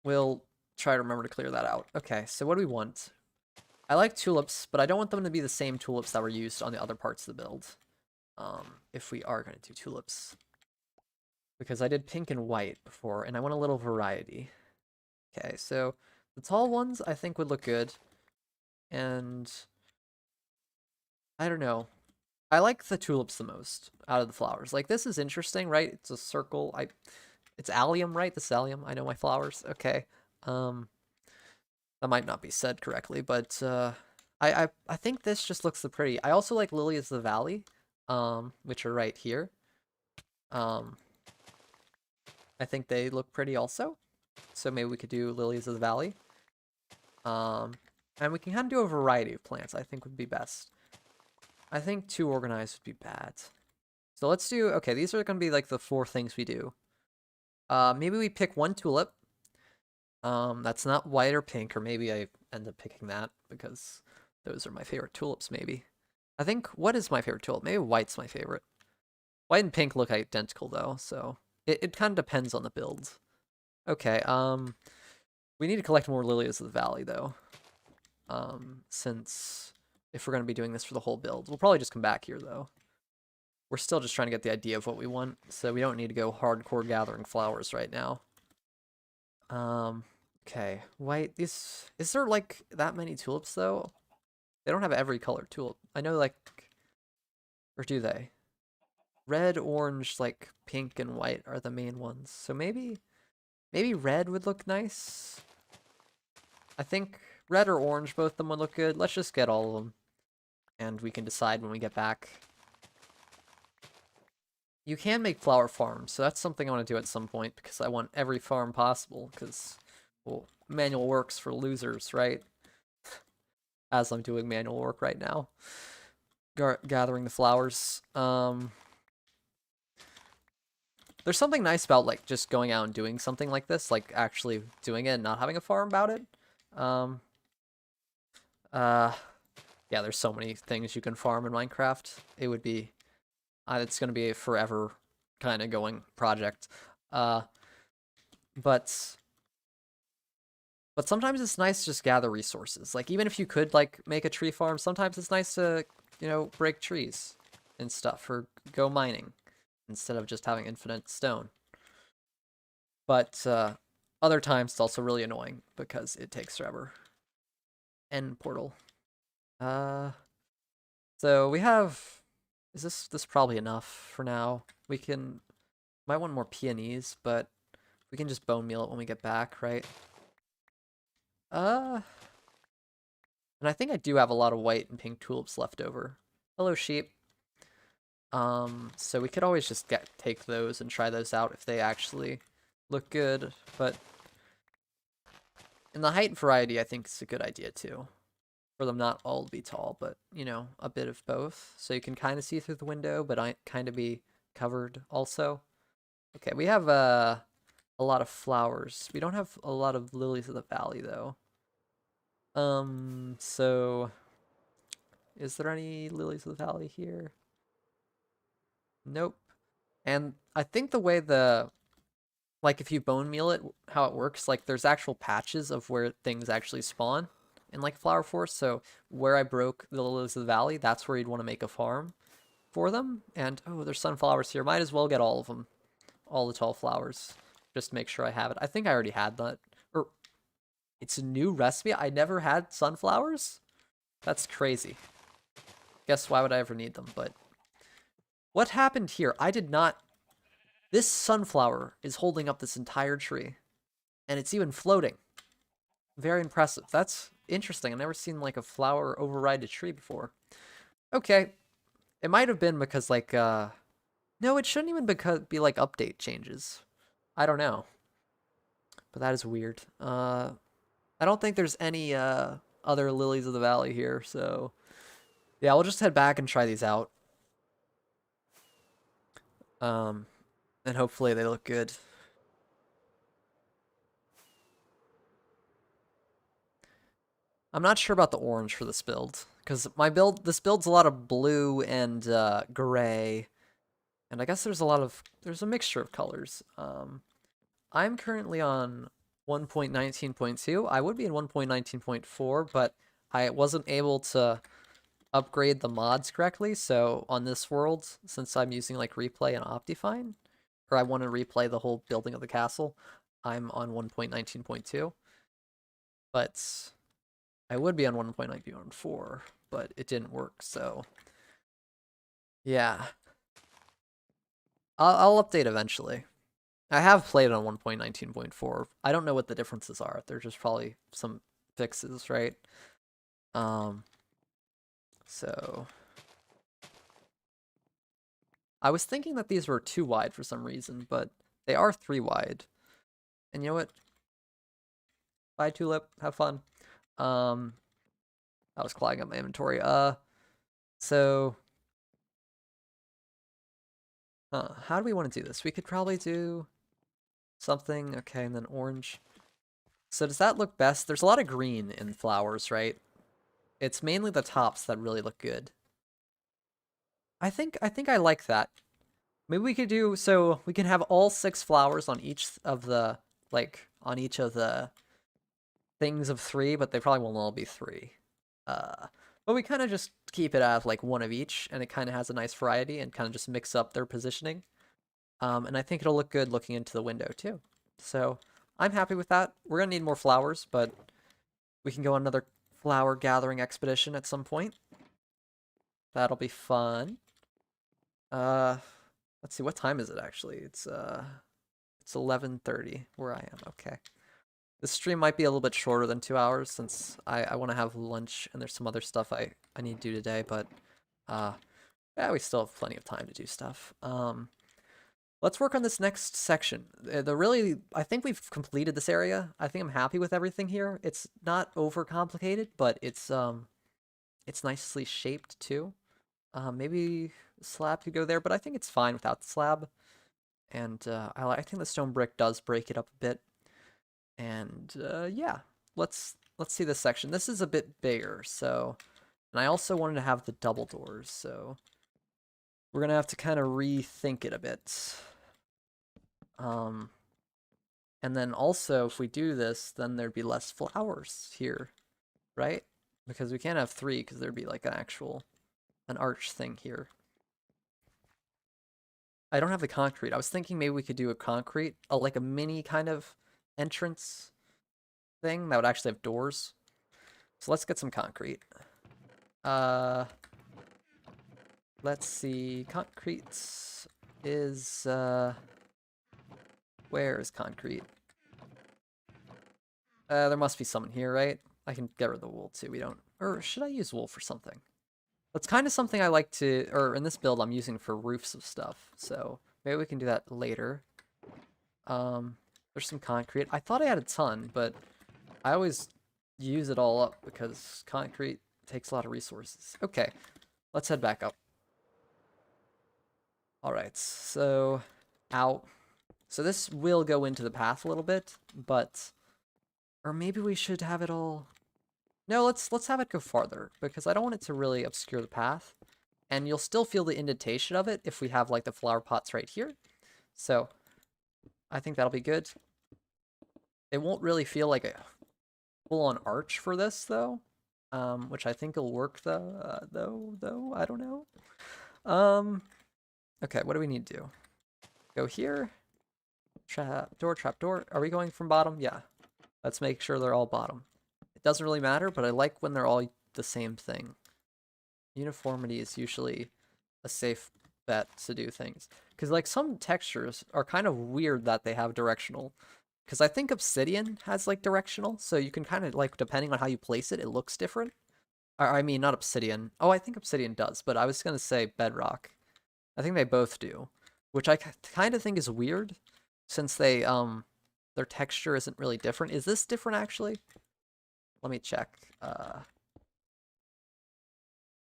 We'll try to remember to clear that out. Okay, so what do we want? I like tulips, but I don't want them to be the same tulips that were used on the other parts of the build. If we are going to do tulips. Because I did pink and white before, and I want a little variety. Okay, so the tall ones I think would look good. And I don't know. I like the tulips the most out of the flowers. Like, this is interesting, right? It's a circle. It's allium, right? This is allium. I know my flowers. Okay. That might not be said correctly, but I think this just looks the pretty. I also like Lilies of the Valley, which are right here. Um, I think they look pretty also. So maybe we could do Lilies of the Valley. And we can kind of do a variety of plants, I think would be best. I think too organized would be bad. So let's do, okay, these are going to be like the 4 things we do. Maybe we pick 1 tulip. That's not white or pink, or maybe I end up picking that because those are my favorite tulips, maybe. I think, what is my favorite tulip? Maybe white's my favorite. White and pink look identical though, so it kind of depends on the build. Okay, we need to collect more Lilies of the Valley though. Since if we're going to be doing this for the whole build, we'll probably just come back here though. We're still just trying to get the idea of what we want, so we don't need to go hardcore gathering flowers right now. Okay, white, is there like that many tulips though? They don't have every color tulip. I know like, or do they? Red, orange, like pink and white are the main ones. So maybe red would look nice. I think red or orange, both of them would look good. Let's just get all of them. And we can decide when we get back. You can make flower farms, so that's something I want to do at some point because I want every farm possible because, well, manual work's for losers, right? As I'm doing manual work right now. Gathering the flowers. There's something nice about like just going out and doing something like this, like actually doing it and not having a farm about it. Yeah, there's so many things you can farm in Minecraft. It would be, it's gonna be a forever kind of going project. But sometimes it's nice to just gather resources. Like even if you could like make a tree farm, sometimes it's nice to, you know, break trees and stuff or go mining instead of just having infinite stone. But other times it's also really annoying because it takes forever. End portal. So we have, is this probably enough for now? We might want more peonies, but we can just bone meal it when we get back, right? And I think I do have a lot of white and pink tulips left over. Hello, sheep. So we could always just take those and try those out if they actually look good, but in the height variety, I think it's a good idea too. For them not all to be tall, but, you know, a bit of both. So you can kind of see through the window, but I kind of be covered also. Okay, we have a lot of flowers. We don't have a lot of lilies of the valley, though. So is there any lilies of the valley here? Nope. And I think the way like if you bone meal it, how it works, like there's actual patches of where things actually spawn in like Flower Forest. So where I broke the lilies of the valley, that's where you'd want to make a farm for them. And oh, there's sunflowers here. Might as well get all of them, all the tall flowers, just to make sure I have it. I think I already had that. Or it's a new recipe. I never had sunflowers. That's crazy. Guess why would I ever need them? But what happened here? I did not. This sunflower is holding up this entire tree, and it's even floating. Very impressive. That's interesting. I've never seen like a flower override a tree before. Okay. It might have been because like no, it shouldn't even be like update changes. I don't know. But that is weird. I don't think there's any other lilies of the valley here, so yeah, we'll just head back and try these out. And hopefully they look good. I'm not sure about the orange for this build, because this build's a lot of blue and gray, and I guess there's a mixture of colors. I'm currently on 1.19.2. I would be in 1.19.4, but I wasn't able to upgrade the mods correctly, so on this world, since I'm using like replay and Optifine, or I want to replay the whole building of the castle, I'm on 1.19.2. But I would be on 1.19.4, but it didn't work, so yeah. I'll update eventually. I have played on 1.19.4. I don't know what the differences are. They're just probably some fixes, right? So I was thinking that these were 2 wide for some reason, but they are 3 wide. And you know what? Bye, Tulip. Have fun. I was clogging up my inventory. So how do we want to do this? We could probably do something. Okay, and then orange. So does that look best? There's a lot of green in flowers, right? It's mainly the tops that really look good. I think I like that. Maybe we could do, so we can have all 6 flowers on each of the, like, on each of the things of 3, but they probably won't all be 3. But we kind of just keep it at like 1 of each, and it kind of has a nice variety and kind of just mix up their positioning. And I think it'll look good looking into the window too. So I'm happy with that. We're gonna need more flowers, but we can go on another flower gathering expedition at some point. That'll be fun. Let's see, what time is it actually? It's 11:30 where I am. Okay. This stream might be a little bit shorter than 2 hours since I want to have lunch and there's some other stuff I need to do today, but yeah, we still have plenty of time to do stuff. Let's work on this next section. I think we've completed this area. I think I'm happy with everything here. It's not overcomplicated, but it's nicely shaped too. Maybe the slab could go there, but I think it's fine without the slab. And I think the stone brick does break it up a bit. And yeah, let's see this section. This is a bit bigger, so, and I also wanted to have the double doors, so we're gonna have to kind of rethink it a bit. And then also, if we do this, then there'd be less flowers here, right? Because we can't have 3, because there'd be like an arch thing here. I don't have the concrete. I was thinking maybe we could do a concrete, like a mini kind of entrance thing that would actually have doors. So let's get some concrete. Let's see. Concrete is where is concrete? There must be some in here, right? I can get rid of the wool too. We don't, or should I use wool for something? That's kind of something I like to, or in this build I'm using for roofs of stuff. So maybe we can do that later. There's some concrete. I thought I had a ton, but I always use it all up because concrete takes a lot of resources. Okay, let's head back up. All right, so out. So this will go into the path a little bit, but, or maybe we should have it all. No, let's have it go farther because I don't want it to really obscure the path, and you'll still feel the indentation of it if we have like the flower pots right here. So I think that'll be good. It won't really feel like a full-on arch for this though, which I think will work though I don't know. Okay, what do we need to do? Go here. Trap door. Are we going from bottom? Yeah. Let's make sure they're all bottom. It doesn't really matter, but I like when they're all the same thing. Uniformity is usually a safe bet to do things. Because like some textures are kind of weird that they have directional. Because I think obsidian has like directional, so you can kind of like, depending on how you place it, it looks different. I mean, not obsidian. Oh, I think obsidian does, but I was going to say bedrock. I think they both do, which I kind of think is weird since they, their texture isn't really different. Is this different actually? Let me check.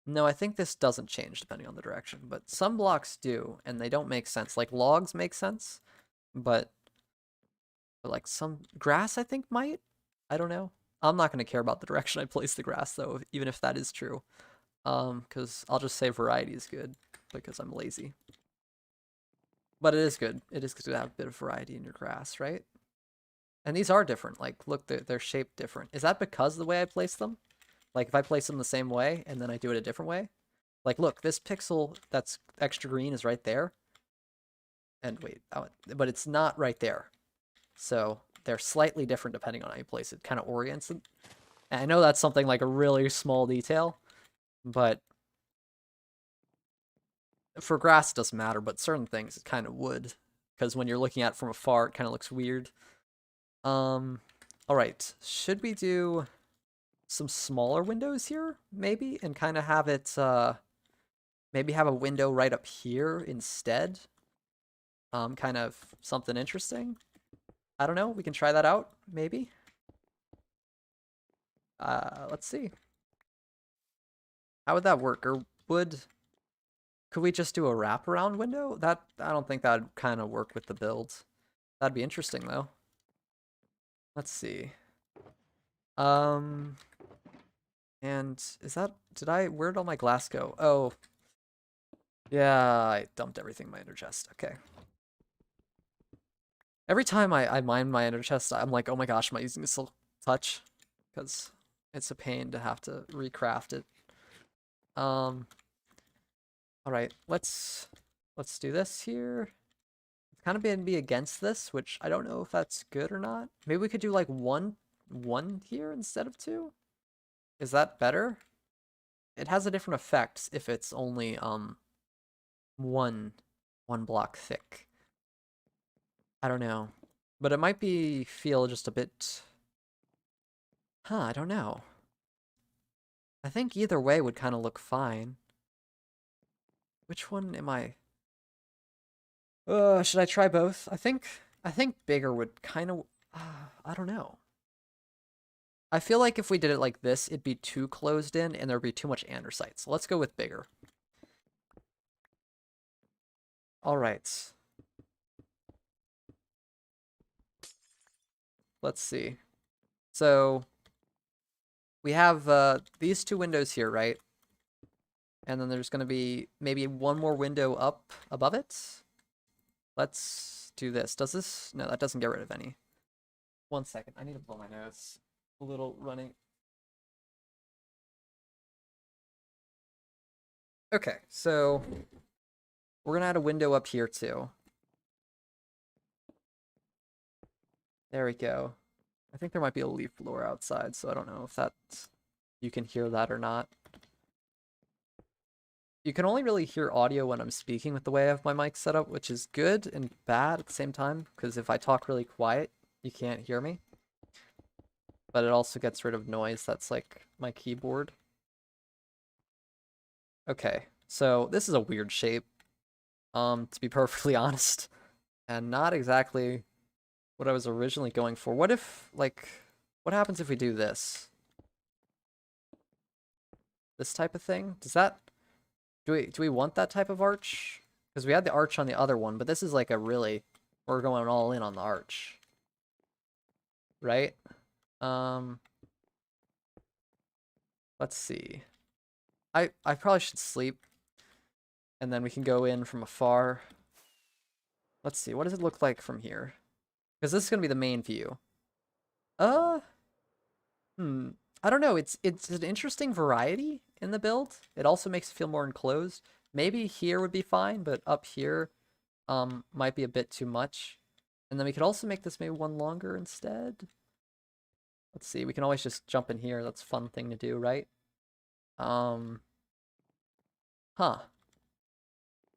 No, I think this doesn't change depending on the direction, but some blocks do, and they don't make sense. Like logs make sense, but like some grass I think might. I don't know. I'm not going to care about the direction I place the grass though, even if that is true. Because I'll just say variety is good because I'm lazy. But it is good. It is good to have a bit of variety in your grass, right? And these are different. Like, look, they're shaped different. Is that because of the way I place them? Like, if I place them the same way and then I do it a different way? Like, look, this pixel that's extra green is right there. And wait, but it's not right there. So they're slightly different depending on how you place it. Kind of orients it. And I know that's something like a really small detail, but for grass it doesn't matter, but certain things it kind of would. Because when you're looking at it from afar, it kind of looks weird. All right, should we do... some smaller windows here, maybe, and kind of have it, maybe have a window right up here instead. Kind of something interesting. I don't know. We can try that out, maybe. Let's see. How would that work? Or could we just do a wraparound window? I don't think that'd kind of work with the build. That'd be interesting though. Let's see. Um, and where'd all my glass go? Oh, yeah, I dumped everything in my ender chest. Okay. Every time I mine my ender chest, I'm like, oh my gosh, am I using a silk touch? Because it's a pain to have to recraft it. All right, let's do this here. It's kind of gonna be against this, which I don't know if that's good or not. Maybe we could do like one here instead of two. Is that better? It has a different effect if it's only one block thick. I don't know. But it might feel just a bit, I don't know. I think either way would kind of look fine. Which one am I? Should I try both? I think bigger would kind of I don't know. I feel like if we did it like this, it'd be too closed in and there'd be too much andesite. So let's go with bigger. All right. Let's see. So we have these two windows here, right? And then there's going to be maybe one more window up above it. Let's do this. Does this? No, that doesn't get rid of any. 1 second. I need to blow my nose. A little running. Okay, so we're going to add a window up here too. There we go. I think there might be a leaf blower outside, so I don't know if that's you can hear that or not. You can only really hear audio when I'm speaking with the way I have my mic set up, which is good and bad at the same time, because if I talk really quiet, you can't hear me. But it also gets rid of noise that's like my keyboard. Okay, so this is a weird shape, to be perfectly honest, and not exactly what I was originally going for. What if, like, what happens if we do this? This type of thing? Do we want that type of arch? Because we had the arch on the other one, but this is like we're going all in on the arch. Right? Let's see. I probably should sleep, and then we can go in from afar. Let's see, what does it look like from here? Because this is gonna be the main view. Uh, I don't know. It's an interesting variety in the build. It also makes it feel more enclosed. Maybe here would be fine, but up here, might be a bit too much. And then we could also make this maybe one longer instead. Let's see. We can always just jump in here. That's a fun thing to do, right? Huh.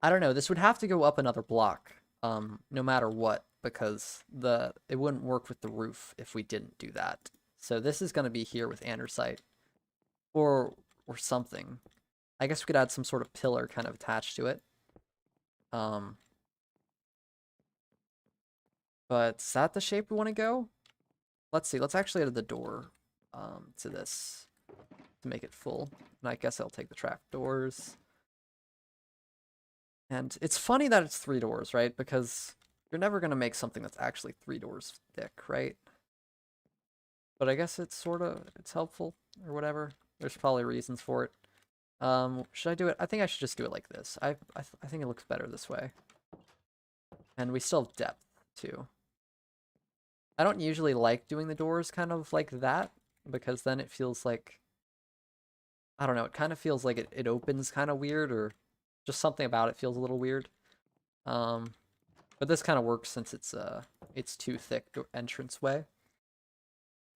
I don't know. This would have to go up another block, no matter what, because it wouldn't work with the roof if we didn't do that. So this is going to be here with andesite, or something. I guess we could add some sort of pillar kind of attached to it. But is that the shape we want to go? Let's see. Let's actually add the door, to this to make it full. And I guess I'll take the trap doors. And it's funny that it's 3 doors, right? Because you're never going to make something that's actually 3 doors thick, right? But I guess it's helpful or whatever. There's probably reasons for it. Should I do it? I think I should just do it like this. I think it looks better this way. And we still have depth, too. I don't usually like doing the doors kind of like that, because then it feels like, I don't know, it kind of feels like it opens kind of weird, or just something about it feels a little weird. But this kind of works since it's too thick entranceway.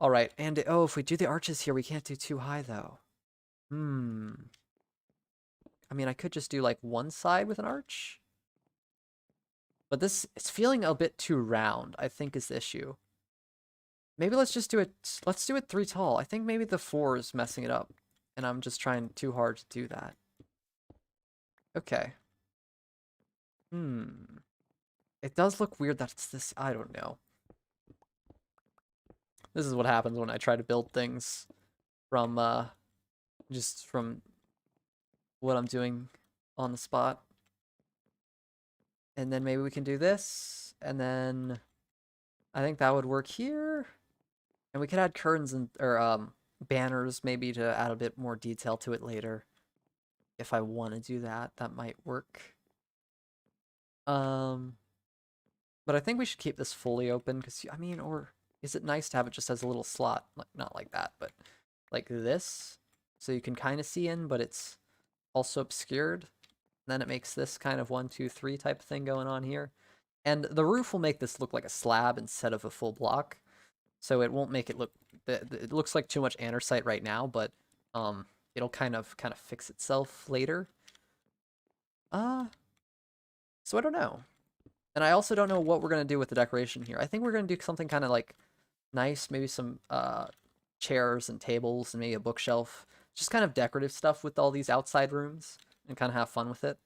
All right, and if we do the arches here, we can't do too high though. I mean, I could just do like one side with an arch. But it's feeling a bit too round, I think is the issue. Maybe let's just do it. Let's do it 3 tall. I think maybe the 4 is messing it up, and I'm just trying too hard to do that. Okay. It does look weird that it's this. I don't know. This is what happens when I try to build things from just from what I'm doing on the spot. And then maybe we can do this, and then I think that would work here. And we could add curtains and or banners maybe to add a bit more detail to it later. If I want to do that, that might work. But I think we should keep this fully open because I mean, or is it nice to have it just as a little slot, like not like that, but like this, so you can kind of see in, but it's also obscured. Then it makes this kind of 1, 2, 3 type of thing going on here. And the roof will make this look like a slab instead of a full block. So it won't make it look, it looks like too much andesite right now, but it'll kind of fix itself later. So I don't know. And I also don't know what we're going to do with the decoration here. I think we're going to do something kind of like nice, maybe some chairs and tables and maybe a bookshelf. Just kind of decorative stuff with all these outside rooms and kind of have fun with it.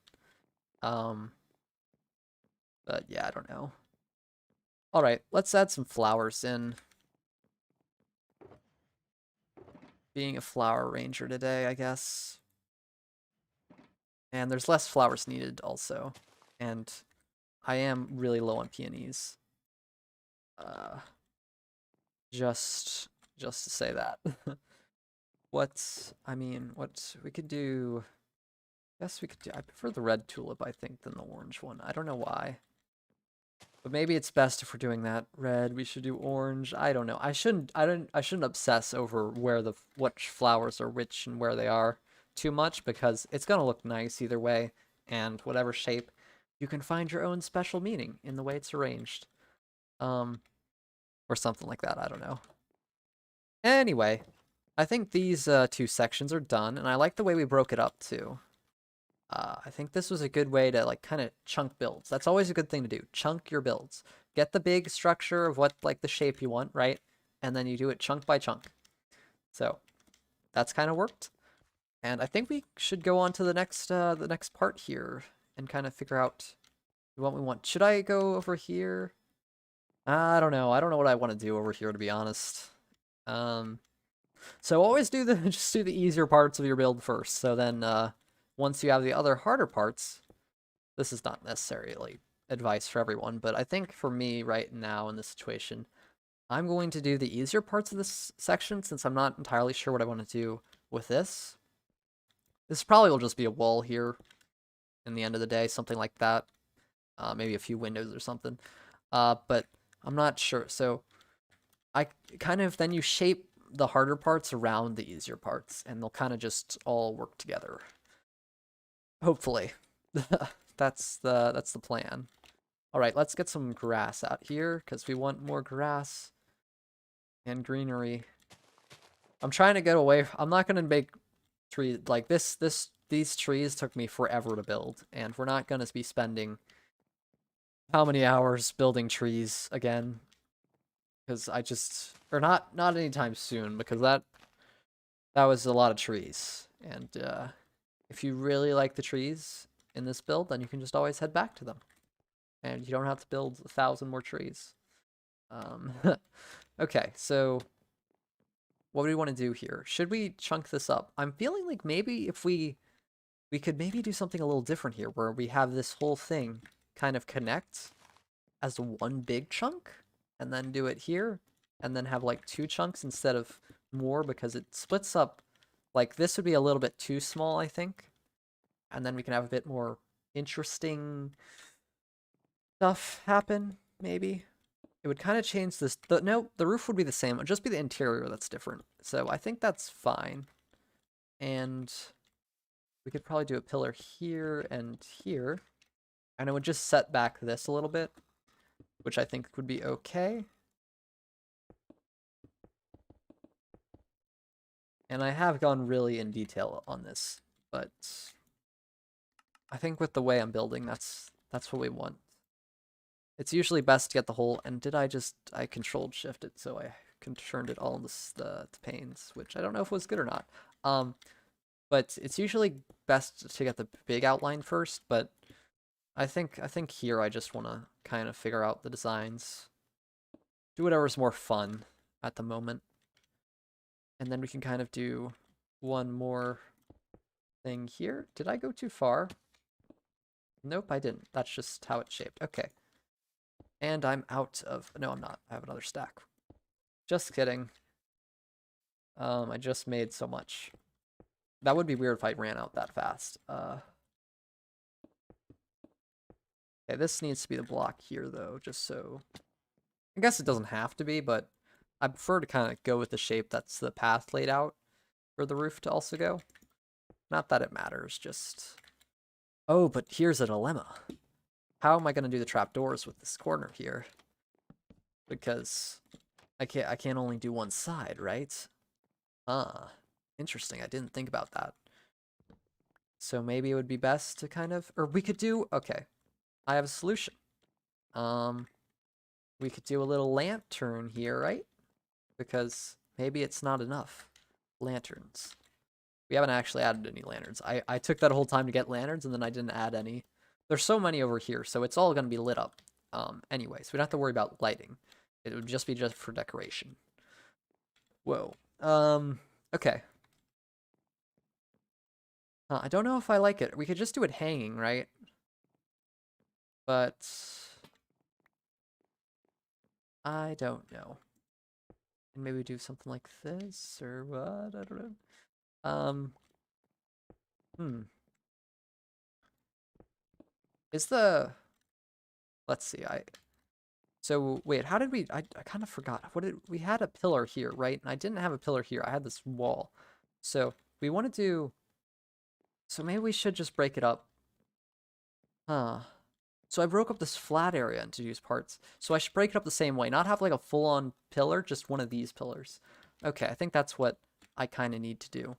But yeah, I don't know. All right, let's add some flowers in. Being a flower ranger today, I guess. And there's less flowers needed also. And I am really low on peonies. Just to say that. I mean, what we could do, I prefer the red tulip, I think, than the orange one. I don't know why. But maybe it's best if we're doing that red, we should do orange. I don't know. I shouldn't obsess over what flowers are which and where they are too much because it's going to look nice either way, and whatever shape, you can find your own special meaning in the way it's arranged. Or something like that, I don't know. Anyway, I think these 2 sections are done, and I like the way we broke it up too. I think this was a good way to like kind of chunk builds. That's always a good thing to do. Chunk your builds. Get the big structure of what like the shape you want, right? And then you do it chunk by chunk. So that's kind of worked. And I think we should go on to the next part here and kind of figure out what we want. Should I go over here? I don't know. I don't know what I want to do over here, to be honest. So always just do the easier parts of your build first. So then once you have the other harder parts, this is not necessarily advice for everyone, but I think for me right now in this situation, I'm going to do the easier parts of this section since I'm not entirely sure what I want to do with this. This probably will just be a wall here in the end of the day, something like that. Maybe a few windows or something. But I'm not sure. So I kind of, then you shape the harder parts around the easier parts, and they'll kind of just all work together. Hopefully. That's the plan. All right, let's get some grass out here because we want more grass and greenery. I'm trying to get away. I'm not going to make trees like these trees took me forever to build, and we're not going to be spending how many hours building trees again, because or not anytime soon, because that was a lot of trees. And if you really like the trees in this build, then you can just always head back to them, and you don't have to build 1,000 more trees. Okay, so what do we want to do here? Should we chunk this up? I'm feeling like maybe if we could maybe do something a little different here, where we have this whole thing kind of connect as one big chunk, and then do it here, and then have like 2 chunks instead of more, because it splits up. Like this would be a little bit too small, I think. And then we can have a bit more interesting stuff happen, maybe. It would kind of change this. No, the roof would be the same. It would just be the interior that's different. So I think that's fine. And we could probably do a pillar here and here. And it would just set back this a little bit, which I think would be okay. And I have gone really in detail on this, but I think with the way I'm building, that's what we want. It's usually best to get the whole, and I controlled shift it so I turned it all into the panes, which I don't know if was good or not. But it's usually best to get the big outline first, but I think here I just want to kind of figure out the designs. Do whatever's more fun at the moment. And then we can kind of do one more thing here. Did I go too far? Nope, I didn't. That's just how it's shaped. Okay. And I'm out of... No, I'm not. I have another stack. Just kidding. I just made so much. That would be weird if I ran out that fast. Okay, this needs to be the block here, though, just so... I guess it doesn't have to be, but I prefer to kind of go with the shape that's the path laid out for the roof to also go. Not that it matters, just... Oh, but here's a dilemma. How am I going to do the trapdoors with this corner here? Because I can't only do one side, right? Ah, interesting. I didn't think about that. So maybe it would be best to kind of... Or we could do... Okay, I have a solution. We could do a little lantern here, right? Because maybe it's not enough lanterns. We haven't actually added any lanterns. I took that whole time to get lanterns, and then I didn't add any. There's so many over here, so it's all going to be lit up. Anyway, so we don't have to worry about lighting. It would just be just for decoration. Whoa. Okay. I don't know if I like it. We could just do it hanging, right? But... I don't know. And maybe do something like this, or what? I don't know. Is the... Let's see, So, wait, how did we... I kind of forgot. We had a pillar here, right? And I didn't have a pillar here. I had this wall. So, we want to do... So maybe we should just break it up. Huh. So I broke up this flat area into these parts. So I should break it up the same way. Not have like a full-on pillar, just one of these pillars. Okay, I think that's what I kind of need to do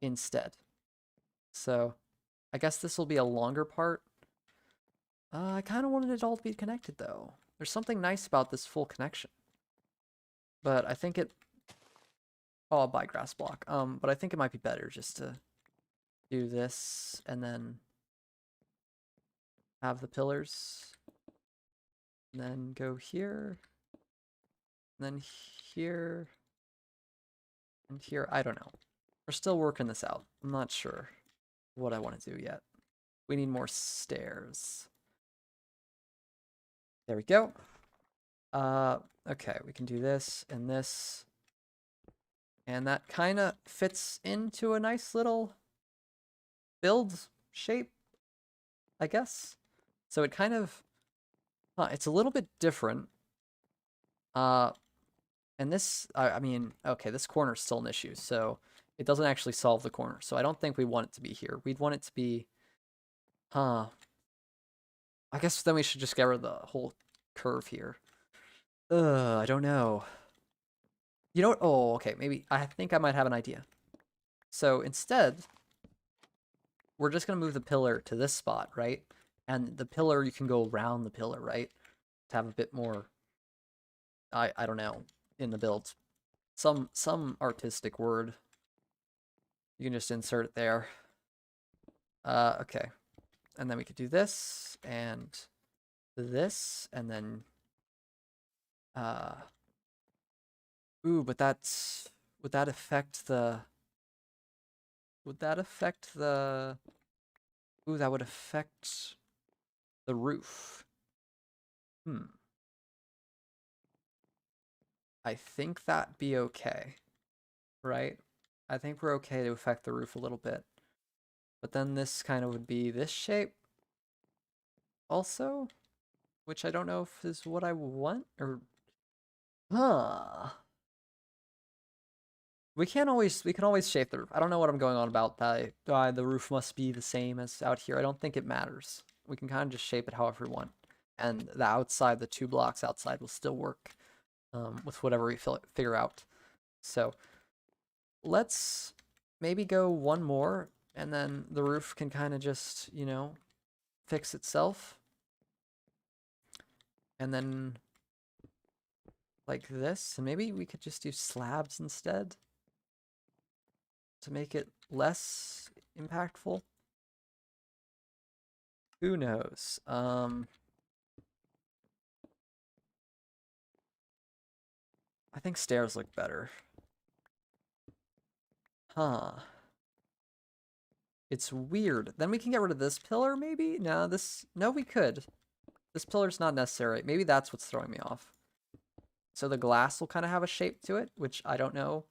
instead. So I guess this will be a longer part. I kind of wanted it all to be connected, though. There's something nice about this full connection. But I think it... Oh, I'll buy grass block. But I think it might be better just to do this and then have the pillars. And then go here. And then here. And here. I don't know. We're still working this out. I'm not sure what I want to do yet. We need more stairs. There we go. Okay, we can do this and this. And that kind of fits into a nice little build shape, I guess. So it kind of... it's a little bit different. And this... I mean, okay, this corner is still an issue, so it doesn't actually solve the corner. So I don't think we want it to be here. We'd want it to be... I guess then we should just get rid of the whole curve here. I don't know. You know what? Oh, okay. Maybe I think I might have an idea. So instead, we're just going to move the pillar to this spot, right? And the pillar, you can go around the pillar, right? To have a bit more, I don't know, in the build. Some artistic word. You can just insert it there. Okay. And then we could do this, and then... Ooh, but that's... Would that affect the... Ooh, that would affect the roof. I think that'd be okay. Right? I think we're okay to affect the roof a little bit. But then this kind of would be this shape also, which I don't know if is what I want, or... We can always shape the roof. I don't know what I'm going on about that. The roof must be the same as out here. I don't think it matters. We can kind of just shape it however we want. And the outside, the 2 blocks outside will still work with whatever we figure out. So let's maybe go one more, and then the roof can kind of just, you know, fix itself. And then like this, and maybe we could just do slabs instead to make it less impactful. Who knows? I think stairs look better. Huh. It's weird. Then we can get rid of this pillar, maybe? No, we could. This pillar's not necessary. Maybe that's what's throwing me off. So the glass will kind of have a shape to it, which I don't know.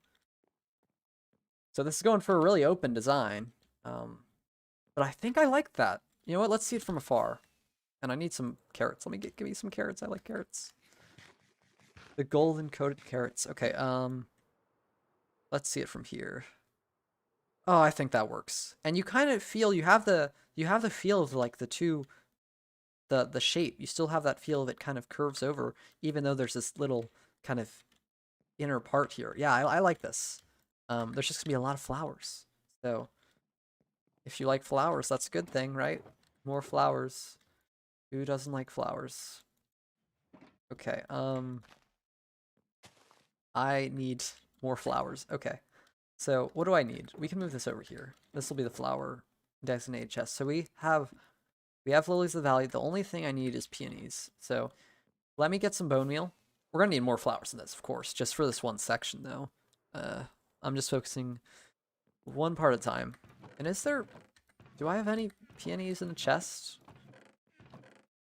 So this is going for a really open design. But I think I like that. You know what? Let's see it from afar. And I need some carrots. Let me give me some carrots. I like carrots. The golden coated carrots. Okay, let's see it from here. Oh, I think that works. And you kind of feel you have the feel of like the shape. You still have that feel that kind of curves over, even though there's this little kind of inner part here. Yeah, I like this. There's just gonna be a lot of flowers. So if you like flowers, that's a good thing, right? More flowers. Who doesn't like flowers? Okay, I need more flowers. Okay. So what do I need? We can move this over here. This will be the flower designated chest. So we have lilies of the valley. The only thing I need is peonies. So let me get some bone meal. We're gonna need more flowers in this, of course, just for this one section though. I'm just focusing one part at a time. And do I have any peonies in the chest?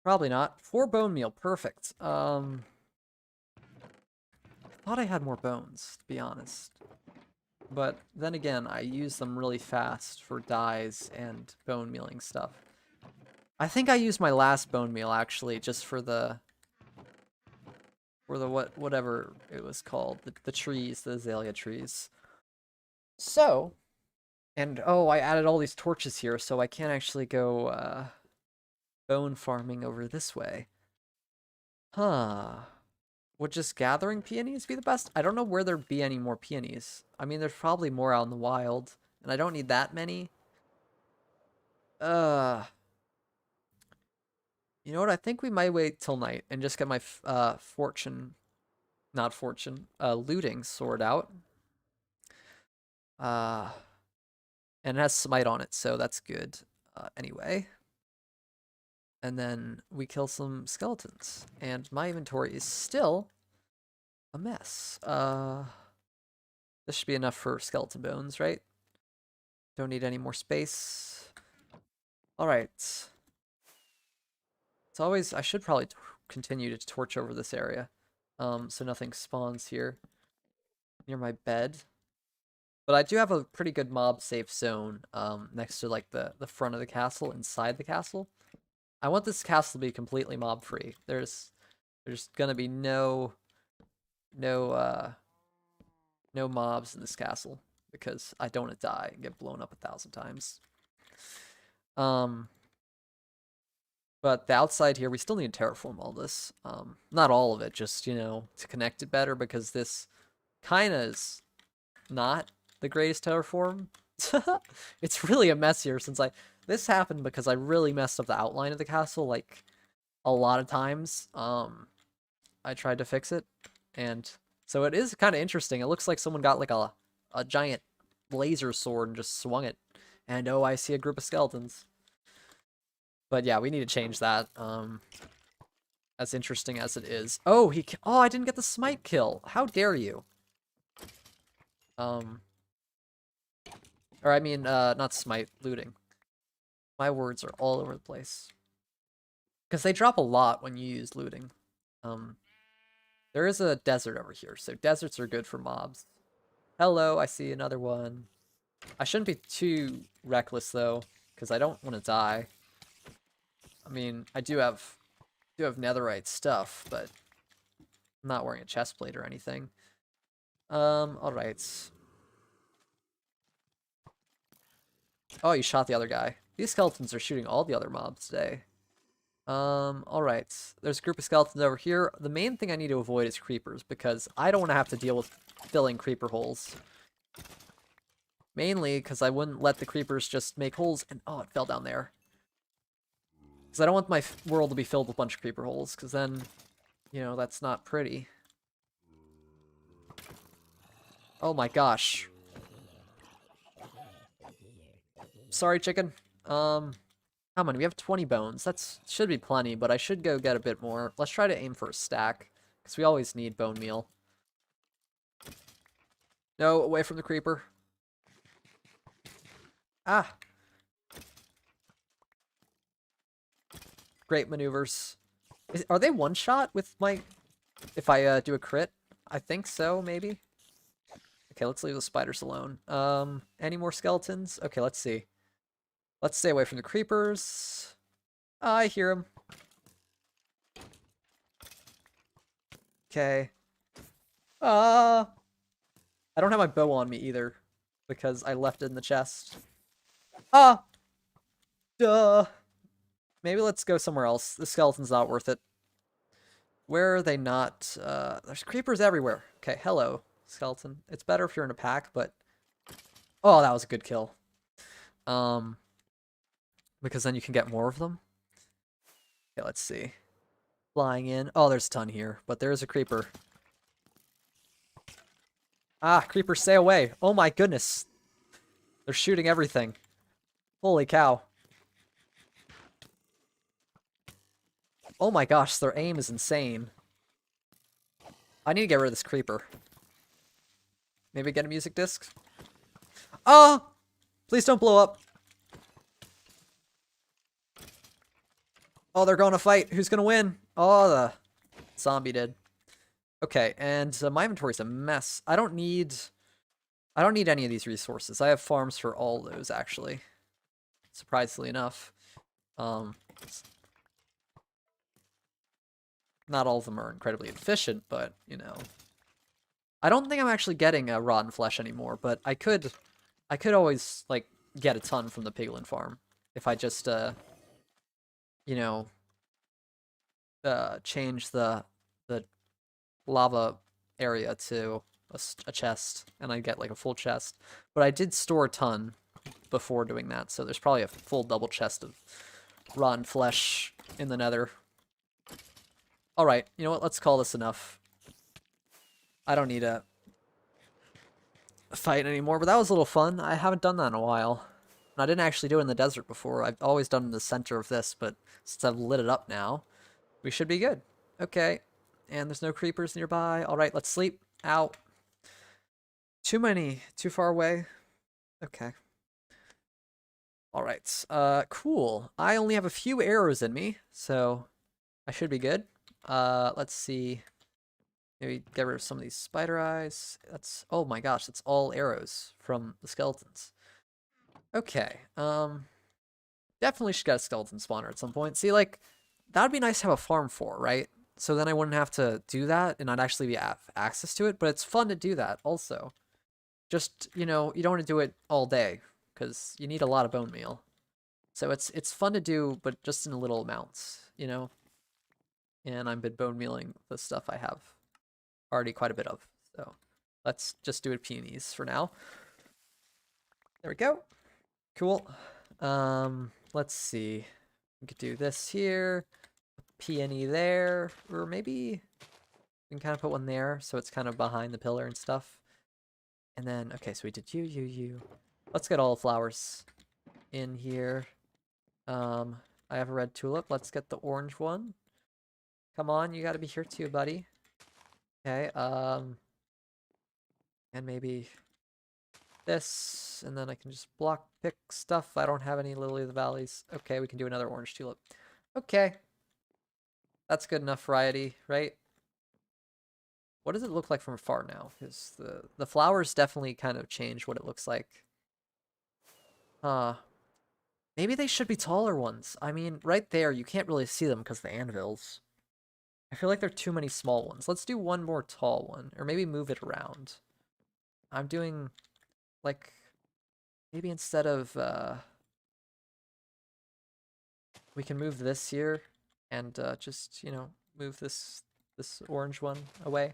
Probably not. 4 bone meal, perfect. I thought I had more bones, to be honest. But then again, I use them really fast for dyes and bone mealing stuff. I think I used my last bone meal actually just for the whatever it was called, the trees, the azalea trees. So, and oh, I added all these torches here, so I can't actually go bone farming over this way. Huh. Would just gathering peonies be the best? I don't know where there'd be any more peonies. I mean, there's probably more out in the wild, and I don't need that many. You know what? I think we might wait till night and just get my looting sword out. And it has smite on it, so that's good. Anyway. And then we kill some skeletons. And my inventory is still a mess. This should be enough for skeleton bones, right? Don't need any more space. Alright. It's always, I should probably continue to torch over this area. So nothing spawns here near my bed. But I do have a pretty good mob safe zone next to like the front of the castle, inside the castle. I want this castle to be completely mob free. There's gonna be no mobs in this castle because I don't want to die and get blown up 1,000 times. But the outside here, we still need to terraform all this. Not all of it, just, you know, to connect it better because this kind of is not the greatest terraform. It's really a mess here since this happened because I really messed up the outline of the castle, like, a lot of times. I tried to fix it, and so it is kind of interesting. It looks like someone got, like, a giant laser sword and just swung it. And, oh, I see a group of skeletons. But, yeah, we need to change that, as interesting as it is. Oh, I didn't get the smite kill. How dare you? Or, I mean, not smite, looting. My words are all over the place. Because they drop a lot when you use looting. There is a desert over here, so deserts are good for mobs. Hello, I see another one. I shouldn't be too reckless, though, because I don't want to die. I mean, I do have netherite stuff, but I'm not wearing a chestplate or anything. Alright. Oh, you shot the other guy. These skeletons are shooting all the other mobs today. Alright. There's a group of skeletons over here. The main thing I need to avoid is creepers, because I don't want to have to deal with filling creeper holes. Mainly because I wouldn't let the creepers just make holes and... Oh, it fell down there. Because I don't want my world to be filled with a bunch of creeper holes, because then, you know, that's not pretty. Oh my gosh. Sorry, chicken. How many? We have 20 bones. That's should be plenty, but I should go get a bit more. Let's try to aim for a stack, because we always need bone meal. No, away from the creeper. Ah. Great maneuvers. Are they one shot with my... If I do a crit? I think so, maybe. Okay, let's leave the spiders alone. Any more skeletons? Okay, let's see. Let's stay away from the creepers. I hear him. Okay. I don't have my bow on me either, because I left it in the chest. Ah! Duh! Maybe let's go somewhere else. The skeleton's not worth it. Where are they not? There's creepers everywhere. Okay, hello, skeleton. It's better if you're in a pack, but... Oh, that was a good kill. Because then you can get more of them. Okay, let's see. Flying in. Oh, there's a ton here, but there is a creeper. Ah, creepers, stay away. Oh my goodness. They're shooting everything. Holy cow. Oh my gosh, their aim is insane. I need to get rid of this creeper. Maybe get a music disc? Oh! Please don't blow up. Oh, they're going to fight. Who's going to win? Oh, the zombie did. Okay, and my inventory's a mess. I don't need any of these resources. I have farms for all those, actually. Surprisingly enough. Not all of them are incredibly efficient, but, you know. I don't think I'm actually getting rotten flesh anymore, but I could always, like, get a ton from the piglin farm. If I just, you know, change the lava area to a chest, and I get, like, a full chest. But I did store a ton before doing that, so there's probably a full double chest of rotten flesh in the nether. Alright, you know what? Let's call this enough. I don't need a fight anymore, but that was a little fun. I haven't done that in a while. And I didn't actually do it in the desert before. I've always done it in the center of this, but since I've lit it up now, we should be good. Okay, and there's no creepers nearby. Alright, let's sleep. Out. Too many. Too far away. Okay. Alright, cool. I only have a few arrows in me, so I should be good. Let's see. Maybe get rid of some of these spider eyes. That's, oh my gosh, that's all arrows from the skeletons. Okay, definitely should get a skeleton spawner at some point. See, like, that would be nice to have a farm for, right? So then I wouldn't have to do that, and I'd actually have access to it, but it's fun to do that also. Just, you know, you don't want to do it all day, because you need a lot of bone meal. So it's fun to do, but just in little amounts, you know? And I've been bone mealing the stuff I have already quite a bit of. So let's just do it peonies for now. There we go. Cool. Let's see. We could do this here, peony there, or maybe we can kind of put one there so it's kind of behind the pillar and stuff. And then, okay, so we did you. Let's get all the flowers in here. I have a red tulip. Let's get the orange one. Come on, you gotta be here too, buddy. Okay, and maybe this, and then I can just block pick stuff. I don't have any Lily of the Valleys. Okay, we can do another orange tulip. Okay. That's good enough variety, right? What does it look like from afar now? Because the flowers definitely kind of change what it looks like. Maybe they should be taller ones. I mean, right there, you can't really see them because the anvils. I feel like there are too many small ones. Let's do one more tall one, or maybe move it around. I'm doing, like, maybe instead of, we can move this here, and just, you know, move this orange one away.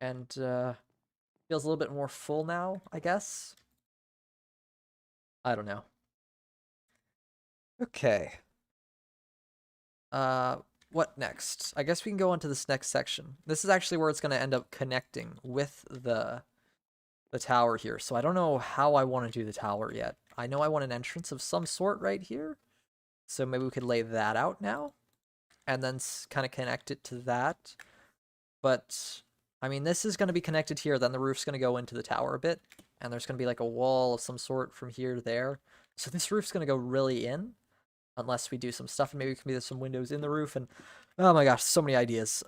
And feels a little bit more full now, I guess. I don't know. Okay. What next? I guess we can go on to this next section. This is actually where it's going to end up connecting with the the tower here. So I don't know how I want to do the tower yet. I know I want an entrance of some sort right here. So maybe we could lay that out now and then kind of connect it to that. But I mean, this is going to be connected here. Then the roof's going to go into the tower a bit. And there's going to be like a wall of some sort from here to there. So this roof's going to go really in. Unless we do some stuff. And maybe we can be some windows in the roof. And oh my gosh, so many ideas.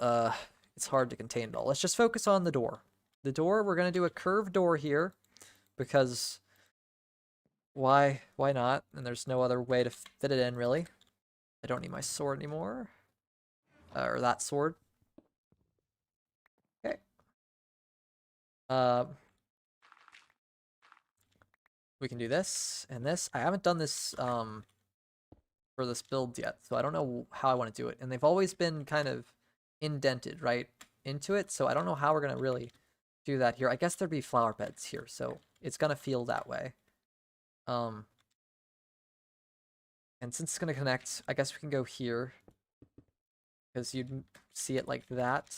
It's hard to contain it all. Let's just focus on the door. The door, we're going to do a curved door here. Because why not? And there's no other way to fit it in, really. I don't need my sword anymore. Or that sword. Okay. We can do this and this. I haven't done this for this build yet, so I don't know how I want to do it. And they've always been kind of indented right into it, so I don't know how we're gonna really do that here. I guess there'd be flower beds here, so it's gonna feel that way. And since it's gonna connect, I guess we can go here because you'd see it like that.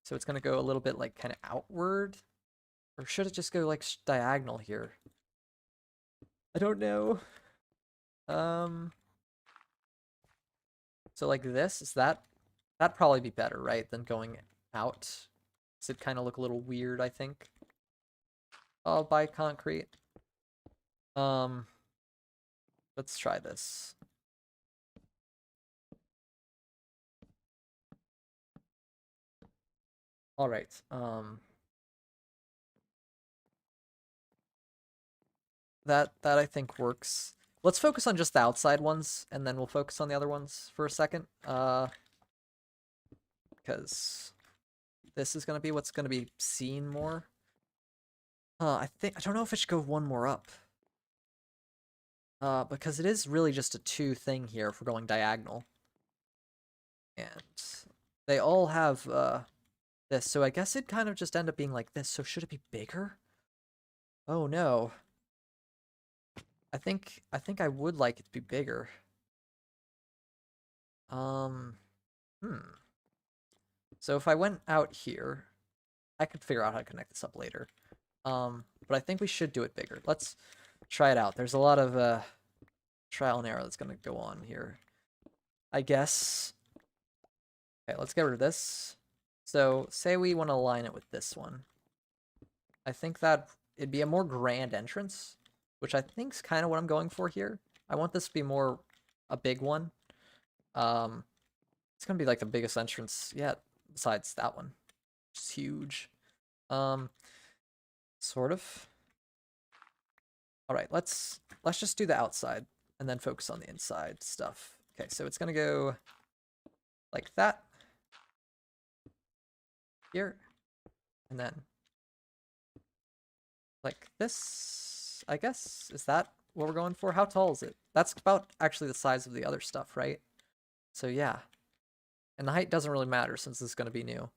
So it's gonna go a little bit like kind of outward, or should it just go like diagonal here? I don't know. So like this, that'd probably be better, right, than going out. Does it kind of look a little weird, I think. I'll buy concrete. Let's try this. All right. That I think works. Let's focus on just the outside ones, and then we'll focus on the other ones for a second. Because this is gonna be what's gonna be seen more. I don't know if it should go one more up. Because it is really just a 2 thing here if we're going diagonal. And they all have this, so I guess it'd kind of just end up being like this. So should it be bigger? Oh no. I think I would like it to be bigger. So if I went out here, I could figure out how to connect this up later. But I think we should do it bigger. Let's try it out. There's a lot of trial and error that's gonna go on here, I guess. Okay, let's get rid of this. So say we want to align it with this one. I think that it'd be a more grand entrance, which I think is kind of what I'm going for here. I want this to be more a big one. It's gonna be like the biggest entrance yet, besides that one. It's huge. Sort of. All right, let's just do the outside and then focus on the inside stuff. Okay, so it's gonna go like that here, and then like this, I guess. Is that what we're going for? How tall is it? That's about actually the size of the other stuff, right? So yeah. And the height doesn't really matter since this is going to be new.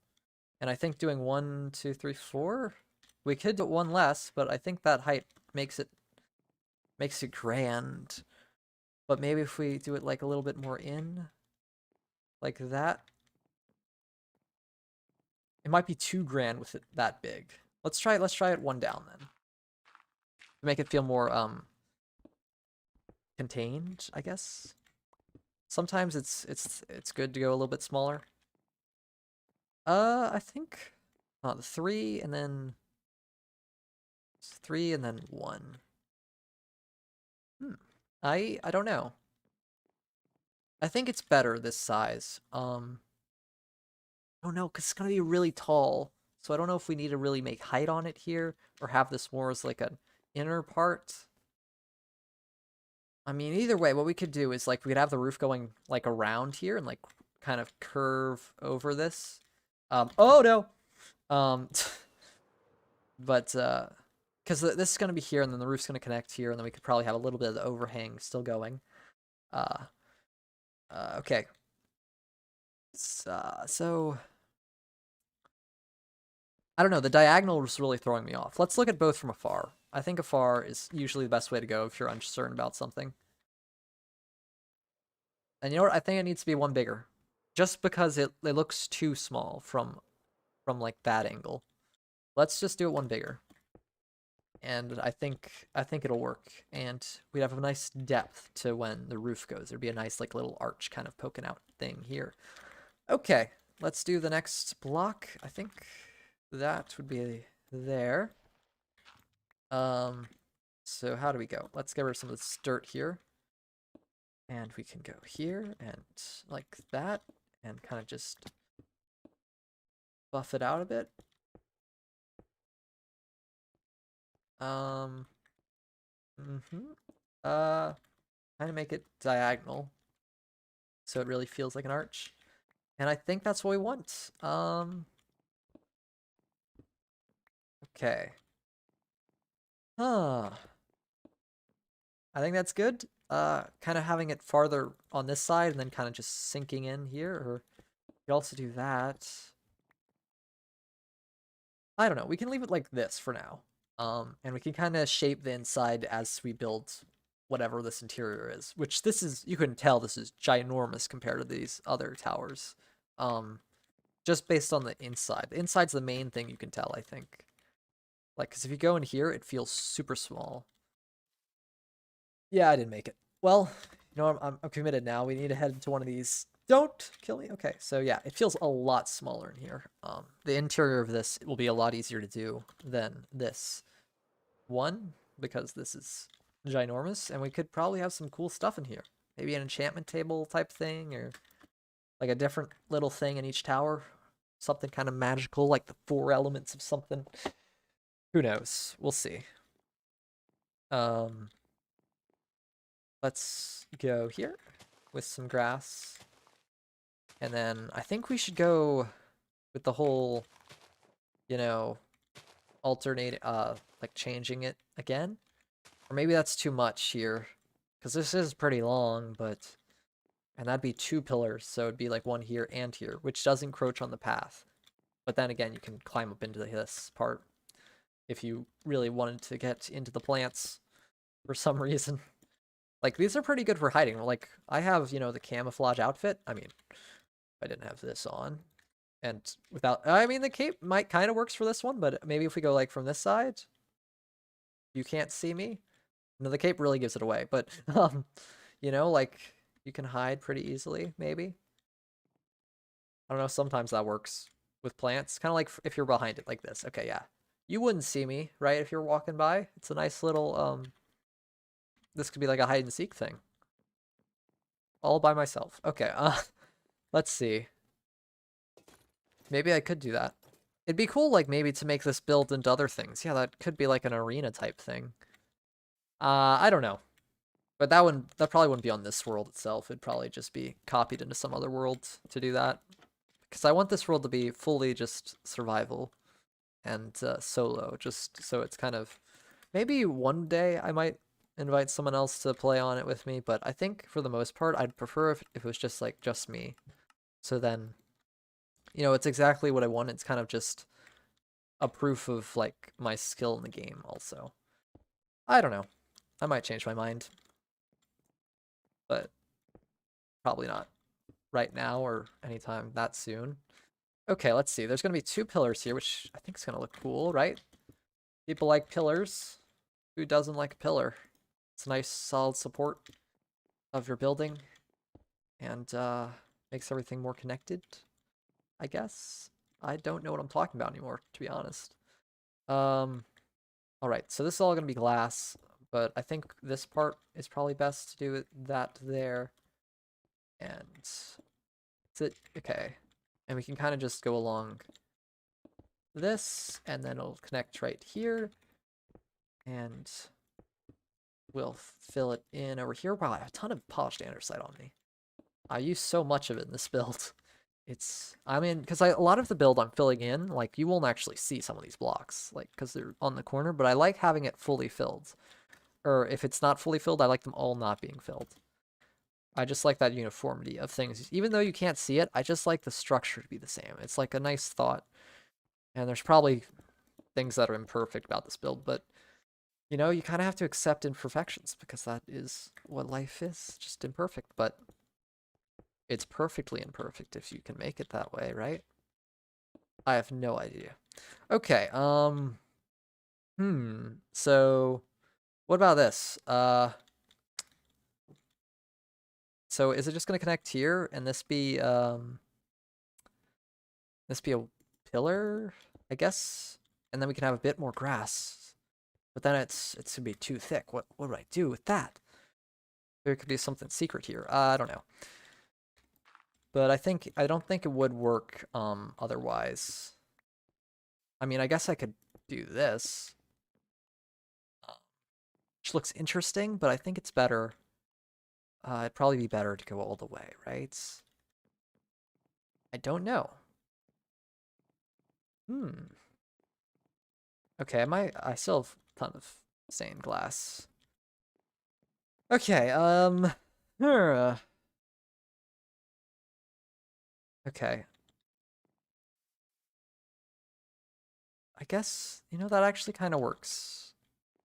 And I think doing 1, 2, 3, 4, we could do one less, but I think that height makes it grand. But maybe if we do it like a little bit more in, like that, it might be too grand with it that big. Let's try it one down then. To make it feel more contained, I guess. Sometimes it's good to go a little bit smaller. I think the 3 and then 3 and then 1. I don't know. I think it's better this size. I don't know, because it's gonna be really tall. So I don't know if we need to really make height on it here or have this more as like an inner part. I mean, either way, what we could do is like we could have the roof going like around here and like kind of curve over this. Oh no. But because this is gonna be here and then the roof's gonna connect here and then we could probably have a little bit of the overhang still going. Okay. So I don't know, the diagonal was really throwing me off. Let's look at both from afar. I think afar is usually the best way to go if you're uncertain about something. And you know what? I think it needs to be one bigger. Just because it looks too small from like that angle. Let's just do it one bigger. and I think it'll work, and we'd have a nice depth to when the roof goes. There'd be a nice like little arch kind of poking out thing here. Okay, let's do the next block. I think that would be there. So how do we go? Let's get rid of some of this dirt here. And we can go here and like that and kind of just buff it out a bit. Kind of make it diagonal so it really feels like an arch. And I think that's what we want. Okay. Huh. I think that's good. Kind of having it farther on this side and then kind of just sinking in here, or you could also do that. I don't know. We can leave it like this for now. And we can kind of shape the inside as we build whatever this interior is, which this is, you can tell this is ginormous compared to these other towers. Just based on the inside. The inside's the main thing you can tell, I think. Like, because if you go in here, it feels super small. Yeah, I didn't make it. Well, you know, I'm committed now. We need to head into one of these. Don't kill me. Okay, so yeah, it feels a lot smaller in here. The interior of this will be a lot easier to do than this one, because this is ginormous, and we could probably have some cool stuff in here. Maybe an enchantment table type thing, or like a different little thing in each tower. Something kind of magical, like the 4 elements of something. Who knows? We'll see. Let's go here with some grass. And then I think we should go with the whole, you know, alternate, like changing it again. Or maybe that's too much here. Because this is pretty long, but... And that'd be 2 pillars, so it'd be like 1 here and here, which does encroach on the path. But then again, you can climb up into this part if you really wanted to get into the plants for some reason. Like, these are pretty good for hiding. Like, I have, you know, the camouflage outfit. I mean, I didn't have this on. And without, I mean, the cape might kind of works for this one, but maybe if we go, like, from this side, you can't see me. No, the cape really gives it away, but, you know, like, you can hide pretty easily, maybe. I don't know, sometimes that works with plants. Kind of like if you're behind it like this. Okay, yeah. You wouldn't see me, right, if you're walking by. It's a nice little, this could be like a hide and seek thing. All by myself. Okay, let's see. Maybe I could do that. It'd be cool, like, maybe to make this build into other things. Yeah, that could be like an arena type thing. I don't know. But that probably wouldn't be on this world itself. It'd probably just be copied into some other world to do that. Because I want this world to be fully just survival and solo, just so it's kind of... Maybe one day I might invite someone else to play on it with me, but I think for the most part, I'd prefer if it was just like just me. So then, you know, it's exactly what I want. It's kind of just a proof of like my skill in the game also. I don't know. I might change my mind, but probably not right now or anytime that soon. Okay, let's see. There's going to be 2 pillars here, which I think is going to look cool, right? People like pillars. Who doesn't like a pillar? It's a nice solid support of your building and makes everything more connected, I guess. I don't know what I'm talking about anymore, to be honest. Alright, so this is all going to be glass, but I think this part is probably best to do that there. And that's it. Okay. And we can kind of just go along this, and then it'll connect right here. And we'll fill it in over here. Wow, I have a ton of polished andesite on me. I use so much of it in this build. I mean, because a lot of the build I'm filling in, like, you won't actually see some of these blocks, like, because they're on the corner, but I like having it fully filled. Or if it's not fully filled, I like them all not being filled. I just like that uniformity of things. Even though you can't see it, I just like the structure to be the same. It's like a nice thought. And there's probably things that are imperfect about this build, but you know, you kind of have to accept imperfections because that is what life is, just imperfect, but it's perfectly imperfect if you can make it that way, right? I have no idea. Okay, So what about this? So is it just gonna connect here and this be a pillar, I guess? And then we can have a bit more grass. But then it's gonna be too thick. What do I do with that? There could be something secret here. I don't know. But I don't think it would work otherwise. I mean, I guess I could do this. Which looks interesting, but I think it's better. It'd probably be better to go all the way, right? I don't know. Okay, I still have a ton of stained glass. Okay, okay. I guess, that actually kind of works.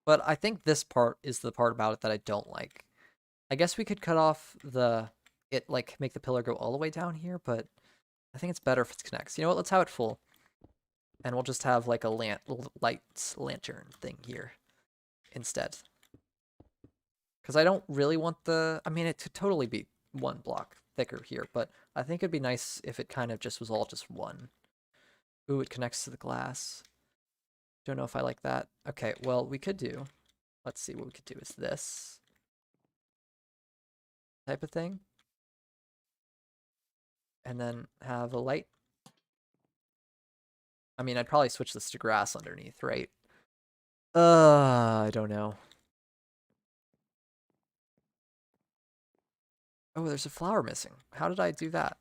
But I think this part is the part about it that I don't like. I guess we could cut off make the pillar go all the way down here, but I think it's better if it connects. You know what, let's have it full. And we'll just have like a little light lantern thing here instead. Because I don't really want I mean, it could totally be one block thicker here, but I think it'd be nice if it kind of just was all just one. Ooh, it connects to the glass. Don't know if I like that. Okay, well, let's see what we could do is this type of thing. And then have a light. I mean, I'd probably switch this to grass underneath, right? I don't know. Oh, there's a flower missing. How did I do that?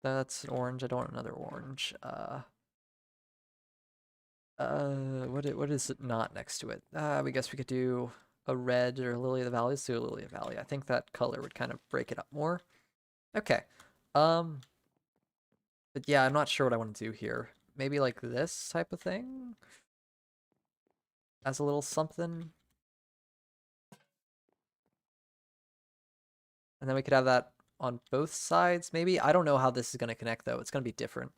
That's an orange. I don't want another orange. What is it not next to it? We guess we could do a red or a lily of the valley. Let's do a lily of the valley. I think that color would kind of break it up more. Okay. But yeah, I'm not sure what I want to do here. Maybe like this type of thing as a little something. And then we could have that on both sides, maybe. I don't know how this is going to connect, though. It's going to be different.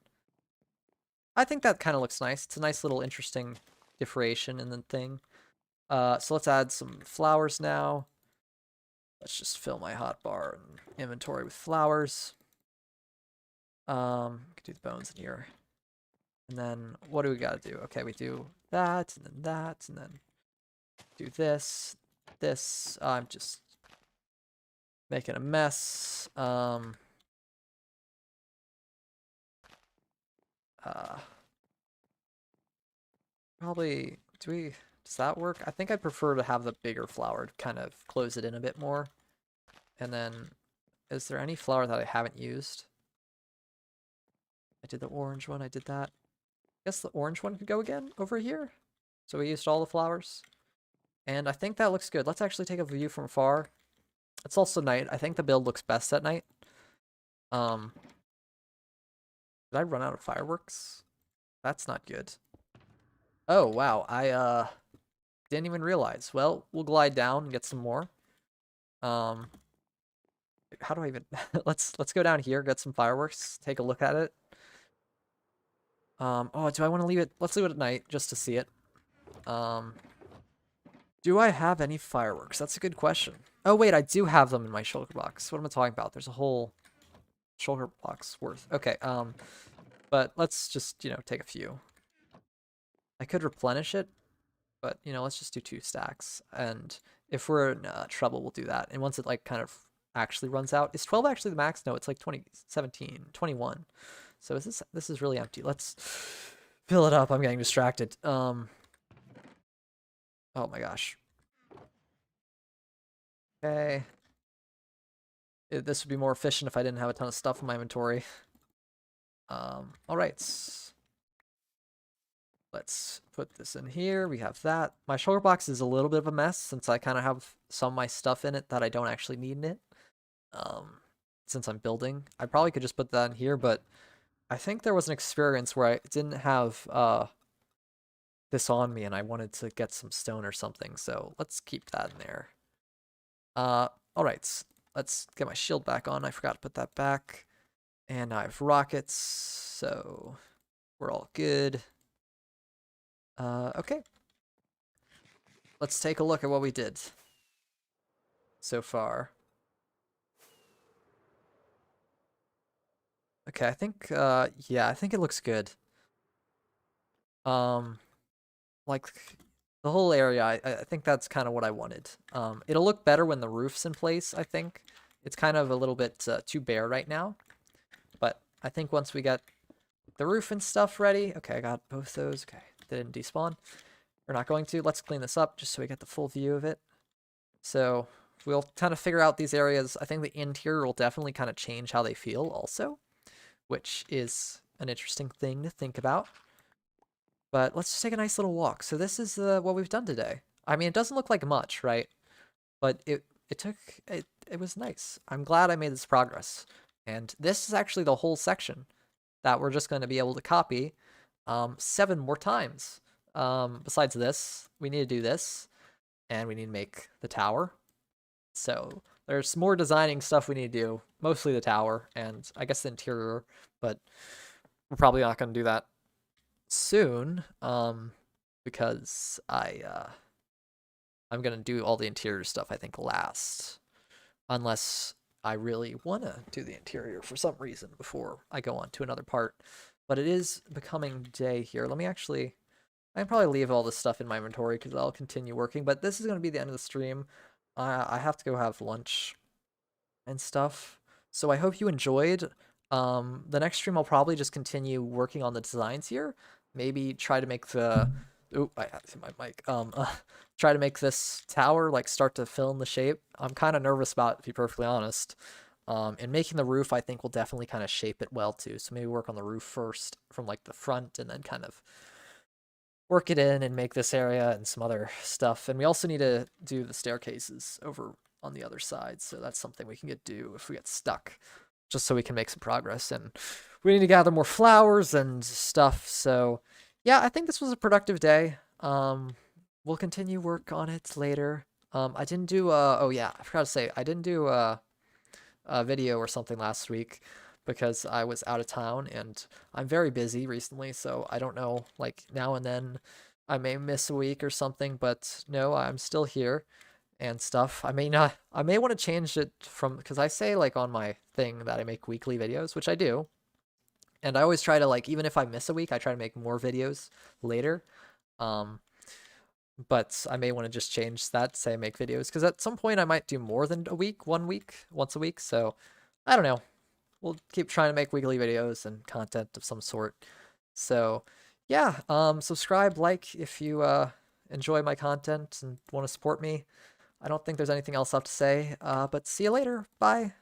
I think that kind of looks nice. It's a nice little interesting differentiation in the thing. So let's add some flowers now. Let's just fill my hotbar and inventory with flowers. We could do the bones in here. And then what do we got to do? Okay, we do that, and then that, and then do this. I'm just making a mess. Probably, does that work? I think I'd prefer to have the bigger flower to kind of close it in a bit more. And then, is there any flower that I haven't used? I did the orange one, I did that. I guess the orange one could go again over here. So we used all the flowers. And I think that looks good. Let's actually take a view from far. It's also night. I think the build looks best at night. Did I run out of fireworks? That's not good. Oh, wow. I didn't even realize. Well, we'll glide down and get some more. How do I even let's go down here, get some fireworks, take a look at it. Oh, do I want to leave it? Let's leave it at night just to see it. Do I have any fireworks? That's a good question. Oh wait, I do have them in my shulker box. What am I talking about? There's a whole shulker box worth. Okay, but let's just, take a few. I could replenish it, but, let's just do 2 stacks. And if we're in trouble, we'll do that. And once it, kind of actually runs out. Is 12 actually the max? No, it's like 20, 17, 21. So this is really empty. Let's fill it up. I'm getting distracted. Oh my gosh. Okay. This would be more efficient if I didn't have a ton of stuff in my inventory. All right. Let's put this in here. We have that. My shulker box is a little bit of a mess since I kind of have some of my stuff in it that I don't actually need in it. Since I'm building, I probably could just put that in here, but I think there was an experience where I didn't have this on me and I wanted to get some stone or something, so let's keep that in there. All right, let's get my shield back on. I forgot to put that back. And I have rockets, so we're all good. Okay. Let's take a look at what we did so far. Okay, I think, yeah, I think it looks good. Like, the whole area, I think that's kind of what I wanted. It'll look better when the roof's in place, I think. It's kind of a little bit too bare right now. But I think once we get the roof and stuff ready. Okay, I got both those. Okay, they didn't despawn. We're not going to. Let's clean this up just so we get the full view of it. So we'll kind of figure out these areas. I think the interior will definitely kind of change how they feel also, which is an interesting thing to think about. But let's just take a nice little walk. So this is what we've done today. I mean, it doesn't look like much, right? But it was nice. I'm glad I made this progress. And this is actually the whole section that we're just going to be able to copy 7 more times. Besides this, we need to do this, and we need to make the tower. So there's more designing stuff we need to do, mostly the tower, and I guess the interior, but we're probably not going to do that soon, because I'm going to do all the interior stuff, I think, last, unless I really want to do the interior for some reason before I go on to another part. But it is becoming day here. Let me actually, I can probably leave all this stuff in my inventory because I'll continue working, but this is going to be the end of the stream. I have to go have lunch and stuff. So I hope you enjoyed. The next stream I'll probably just continue working on the designs here. Maybe try to make the, oh, I had to my mic. Try to make this tower like start to fill in the shape. I'm kind of nervous about it, to be perfectly honest. And making the roof, I think, will definitely kind of shape it well too. So maybe work on the roof first from like the front, and then kind of work it in and make this area and some other stuff. And we also need to do the staircases over on the other side. So that's something we can do if we get stuck, just so we can make some progress. And we need to gather more flowers and stuff. So yeah, I think this was a productive day. We'll continue work on it later. I didn't do, oh yeah, I forgot to say, I didn't do a video or something last week because I was out of town, and I'm very busy recently, so I don't know, like now and then I may miss a week or something, but no, I'm still here and stuff. I may want to change it from, because I say like on my thing that I make weekly videos, which I do. And I always try to, like, even if I miss a week, I try to make more videos later. But I may want to just change that, say make videos, because at some point I might do more than a week, once a week. So I don't know. We'll keep trying to make weekly videos and content of some sort. So yeah, subscribe, like if you enjoy my content and want to support me. I don't think there's anything else left to say, but see you later. Bye.